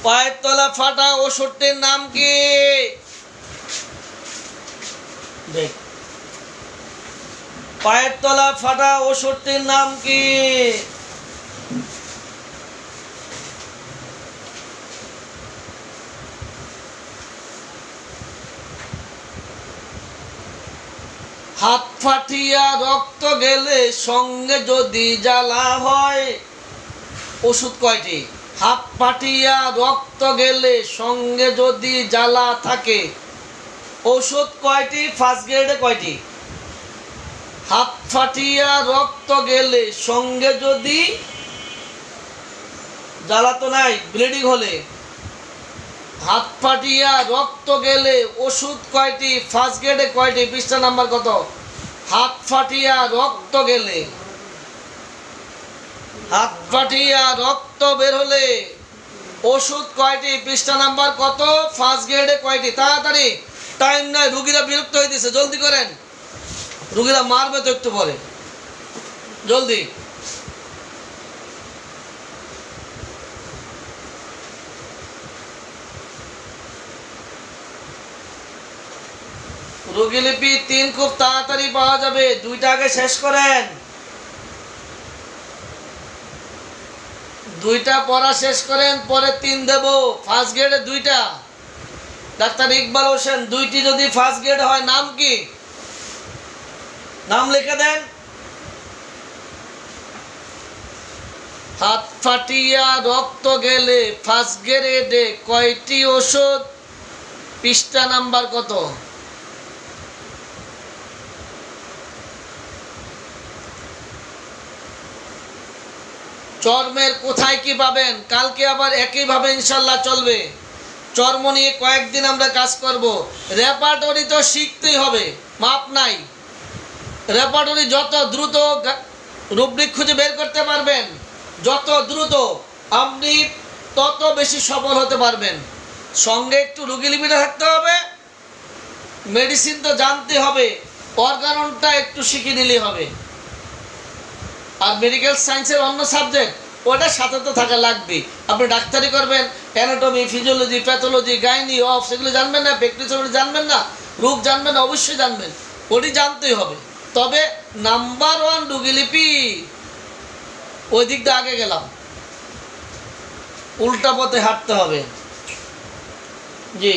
পায়ের তলা ফাটা ওষুধটির নাম কি? দেখ, পায়ের তলা ফাটা ওষুধটির নাম কি? হাত ফাটিয়া রক্ত গেলে সঙ্গে যদি জ্বালা হয়, ওষুধ কয়টি? হাত ফাটিয়া রক্ত গেলে সঙ্গে যদি জ্বালা থাকে, ওষুধ কয়টি? ফার্স্ট গ্রেডে কয়টি? হাত ফাটিয়া রক্ত গেলে সঙ্গে যদি জ্বালা তো নাই, ব্লিডিং হলে হাত ফাটিয়া রক্ত গেলে ওষুধ কয়টি? ফার্স্ট গ্রেডে কয়টি? পৃষ্ঠা নাম্বার কত? হাত ফাটিয়া রক্ত গেলে, হাত ফাটিয়া রক্ত বের হলে ওষুধ কয়টি? পৃষ্ঠা নাম্বার কত? ফার্স্ট গ্রেডে কয়টি? তাড়াতাড়ি, টাইম নাই, রুগীরা বিরক্ত হইতেছে, জলদি করেন, রুগীরা মারবে তো একটু পরে, জলদি। রোগী লিপি 3 খুব তাড়াতাড়ি পাওয়া যাবে, 2টা আগে শেষ করেন, 2টা পড়া শেষ করেন, পরে 3 দেব। ফার্স্ট গ্রেডে 2টা, ডাক্তার ইকবাল হোসেন, 2টি যদি ফার্স্ট গ্রেড হয় নাম কি? নাম লিখে দেন। হাত ফাটিয়া রক্ত গেলে ফার্স্ট গ্রেডে কয়টি ওষুধ? পৃষ্ঠা নাম্বার কত? চর্মের কোথায় কি পাবেন? কালকে আবার একইভাবে ইনশাল্লাহ চলবে। চর্ম নিয়ে কয়েকদিন আমরা কাজ করব। রেপার্টরি তো শিখতেই হবে, মাপ নাই। রেপার্টরি যত দ্রুত রুব্রিক খুঁজে বের করতে পারবেন, যত দ্রুত আপনি তত বেশি সফল হতে পারবেন। সঙ্গে একটু রুগী লিপিটা থাকতে হবে, মেডিসিন তো জানতে হবে, অর্গাননটা একটু শিখে নিলেই হবে। আর মেডিকেল সায়েন্সের অন্য সাবজেক্ট ওটার সাথে তো থাকা লাগবে। আপনি ডাক্তারি করবেন, anatomy, physiology, pathology, gynae, of, সেগুলো জানবেন না, প্র্যাকটিস জানবেন না, রোগ জানবেন না, অবশ্যই জানবেন, ওটি জানতেই হবে। তবে নাম্বার 1 রোগীলিপি, ওই দিকটা আগে গেলাম, উল্টা পথে হাঁটতে হবে। জি,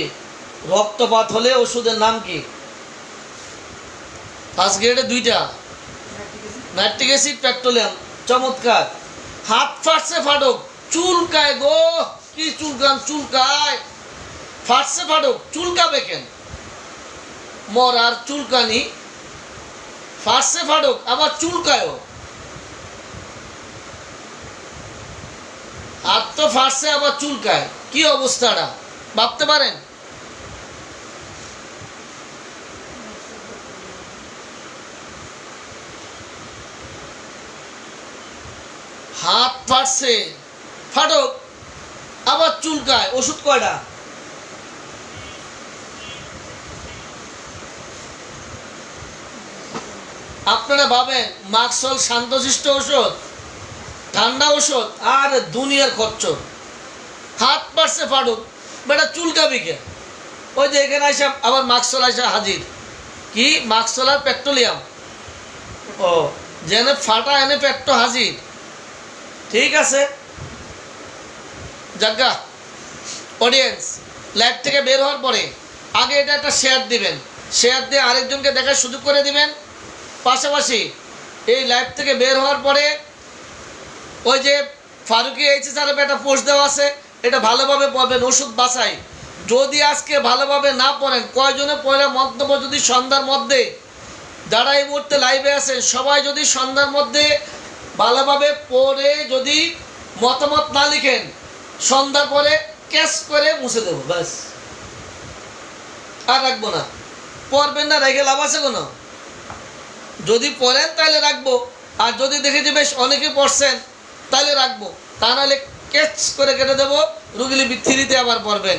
রক্তপাত হলে ওষুধের নাম কি? ফার্স্ট গ্রেডে 2টা, নাইট্রিক অ্যাসিড, পেট্রোলিয়াম, চমৎকার। হাত ফাটছে ফাটক, চুলকায় গো, কি চুলকান? চুলকায়, ফাটছে ফাটক, চুলকাবে কেন? মরার চুলকানি, ফাটছে ফাটক আবার চুলকায়ও। হাত তো ফাটছে আবার চুলকায়, কি অবস্থাটা ভাবতে পারেন? হাত ফাটছে ফাটক আবার চুলকায়, ওষুধ কয়টা? আপনারা ভাবেন মাক্সল শান্তশিষ্ট ওষুধ, ঠান্ডা ওষুধ, আর দুনিয়ার খরচ। হাত ফাটছে ফাটক, বেটা চুলকাবি কে? ওই যে এখানে আসা আবার মাক্সল আসা হাজির, কি মাক্সল আর পেট্রোলিয়াম। ও যেনে ফাটা এনে পেট্ট হাজির। ঠিক আছে, জাগা অডিয়েন্স, লাইভ থেকে বের হওয়ার পরে আগে এটা একটা শেয়ার দিবেন, শেয়ার দিয়ে আরেকজনকে দেখার সুযোগ করে দিবেন। পাশাপাশি এই লাইভ থেকে বের হওয়ার পরে ওই যে ফারুকি এইচএসআরএফ একটা পোস্ট দেওয়া আছে, এটা ভালোভাবে পড়বেন, ওষুধ বাছাই। যদি আজকে ভালোভাবে না পড়েন, কয়জনে পড়ে মন্তব্য যদি সন্ধ্যার মধ্যে, যারা এই মুহূর্তে লাইভে আছেন সবাই যদি সন্ধ্যার মধ্যে ভালোভাবে পড়ে যদি মতামত না লিখেন, সন্ধ্যার পরে ক্যাশ করে মুছে দেবো, ব্যাস, আর রাখবো না। পড়বেন না, রেখে লাভ আছে কোনো? যদি পড়েন তাহলে রাখবো, আর যদি দেখে যে বেশ অনেকে পড়ছেন তাহলে রাখবো, তা নাহলে ক্যাচ করে কেটে দেবো। রুগীলিপি 3-তে আবার পড়বেন।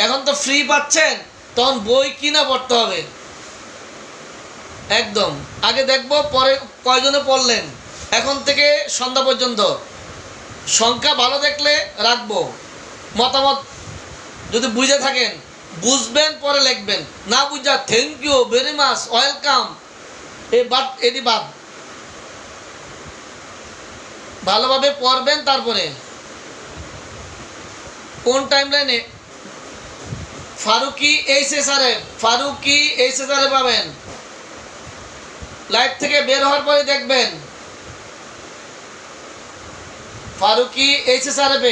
এখন তো ফ্রি পাচ্ছেন, তখন বই কিনা পড়তে হবে। একদম আগে দেখবো পরে কয়জনে পড়লেন, এখন থেকে সন্ধ্যা পর্যন্ত সংখ্যা ভালো দেখলে রাখবো। মতামত যদি বুঝে থাকেন, বুঝবেন পরে লিখবেন, না বুঝা thank you very much welcome এটি বাদ। ভালোভাবে পড়বেন। তারপরে কোন টাইম লাইনে ফারুকি এইচএসআরএফ পাবেন। লাইভ থেকে বের হওয়ার পরে দেখবেন ফারুকি এইচএসআরএফ,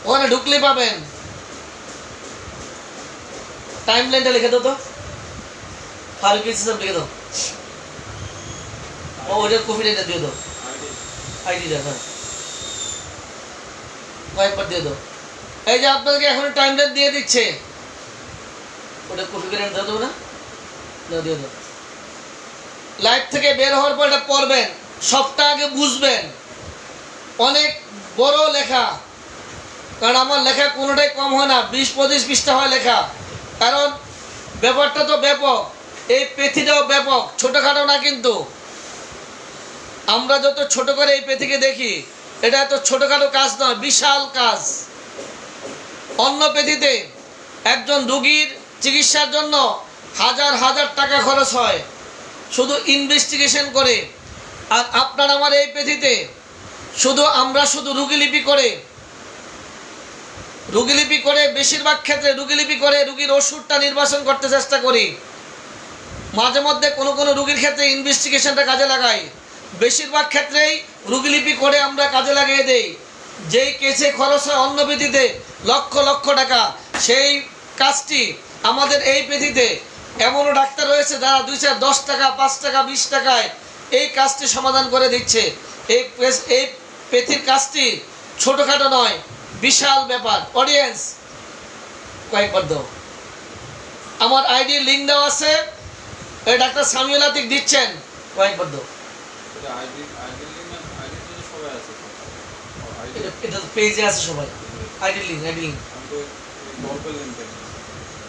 ওখানে ঢুকলে পাবেন। টাইম লাইনটা লিখে দাও তো, ফারুকি এইচএসআরএফ লিখে দাও, ওইটার কপিটা দিয়ে দাও, আইডিটা, হ্যাঁ কয়েকবার দিয়ে দাও। এই যে আপনাদেরকে এখন টাইম লাইন দিয়ে দিচ্ছে, ওটা কপি করে দাও, দেবো না, দিয়ে দাও। লাইভ থেকে বের হওয়ার পর এটা পড়বেন, সবটা আগে বুঝবেন। অনেক বড় লেখা, কারণ আমার লেখা কোনোটাই কম হয় না, 20-25 পৃষ্ঠা হয় লেখা। কারণ ব্যাপারটা তো ব্যাপক, এই পৃথিবীটাও ব্যাপক, ছোটোখাটো না কিন্তু। আমরা যত ছোট করে এই পৃথিবীকে দেখি, এটা এত ছোটোখাটো কাজ নয়, বিশাল কাজ। অন্য পৃথিবীতে একজন রোগীর চিকিৎসার জন্য হাজার হাজার টাকা খরচ হয় শুধু ইনভেস্টিগেশন করে। আর আপনার আমার এই পৃথিবীতে আমরা শুধু রোগীলিপি করে বেশিরভাগ ক্ষেত্রে রোগীলিপি করে রোগীর ওষুধটা নির্বাচন করতে চেষ্টা করি। মাঝে মধ্যে কোনো রোগীর ক্ষেত্রে ইনভেস্টিগেশনটা কাজে লাগাই, বেশিরভাগ ক্ষেত্রেই রোগীলিপি করে আমরা কাজে লাগিয়ে দেই। যেই কেসে খরচ হয় অন্য পৃথিবীতে লক্ষ লক্ষ টাকা, সেই কাজটি আমাদের এই পৃথিবীতে এমনও ডাক্তার রয়েছে যারা 2-10 টাকা, 5 টাকা, 20 টাকায় এই কাজটি সমাধান করে দিচ্ছে। এই পৃথিবীর কাজটি ছোটোখাটো নয়, বিশাল ব্যাপার। অডিয়েন্স কয়েকবার দাও, আমার আইডি লিঙ্ক দেওয়া আছে, এই ডাক্তার সামিউল আতিক দিচ্ছেন, কয়েকবার দাও। এটা পেজে আছে সবাই, আইডি লিঙ্ক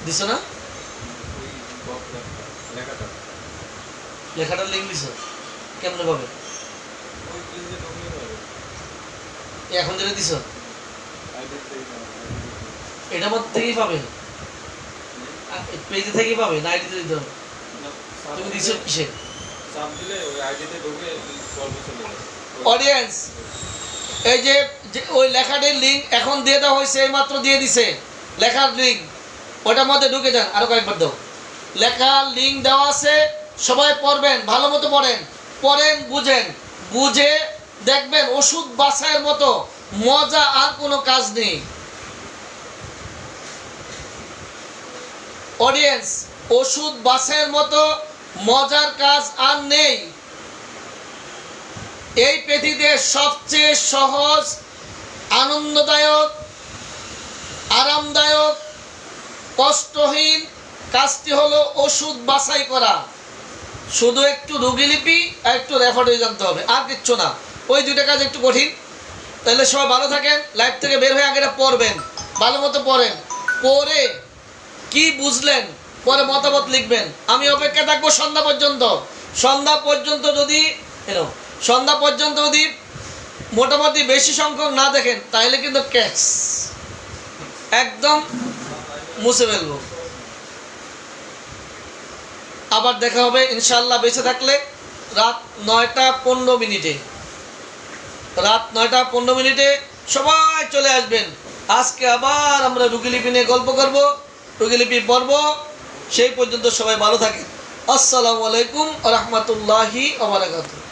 দিছ না, লেখাটার লিঙ্ক দিছ কেমনে পাবে? এখন যেটা দিছ এটা মধ্যে থেকেই পাবে, পেজে থেকেই পাবে না আইডিতে দিতে হবে? তুমি দিছ কিসে? অডিয়েন্স এই যে ওই লেখাটির লিঙ্ক এখন দিয়ে দেওয়া হয়েছে, এই মাত্র দিয়ে দিছে লেখার লিঙ্ক, ওটার মধ্যে ঢুকে যান। আরো কয়েকবার দাও, লেখার লিঙ্ক দেওয়া আছে, সবাই পড়বেন, ভালো মতো পড়েন, বুঝে দেখবেন ওষুধ বাছাইয়ের মতো মজা আর কোনো কাজ নেই। অডিয়েন্স, ওষুধ বাছাইয়ের মতো মজার কাজ আর নেই। এই পৃথিবীতে সবচেয়ে সহজ, আনন্দদায়ক, আরামদায়ক, কষ্টহীন কাজটি হলো ওষুধ বাছাই করা। শুধু একটু রোগীলিপি আর একটু রেফার হয়ে জানতে হবে, আর কিচ্ছু না। ওই দুইটা কাজ একটু কঠিন। তাহলে সবাই ভালো থাকেন, লাইভ থেকে বের হয়ে আগে পড়বেন, ভালো মতো পড়ে কি বুঝলেন পরে মতামত লিখবেন। আমি অপেক্ষা থাকবো সন্ধ্যা পর্যন্ত যদি মোটামুটি বেশি সংখ্যক না দেখেন তাহলে কিন্তু ক্যাচ একদম মুছে ফেলবো। আবার দেখা হবে ইনশাআল্লাহ বেঁচে থাকলে। রাত 9টা 15 মিনিটে। রাত 9টা 15 মিনিটে সবাই চলে আসবেন। আজকে আবার আমরা রুগীলিপি নিয়ে গল্প করব, রুগীলিপি পড়ব। সেই পর্যন্ত সবাই ভালো থাকেন। আসসালামু আলাইকুম ওয়া রাহমাতুল্লাহি ওয়া বারাকাতুহু।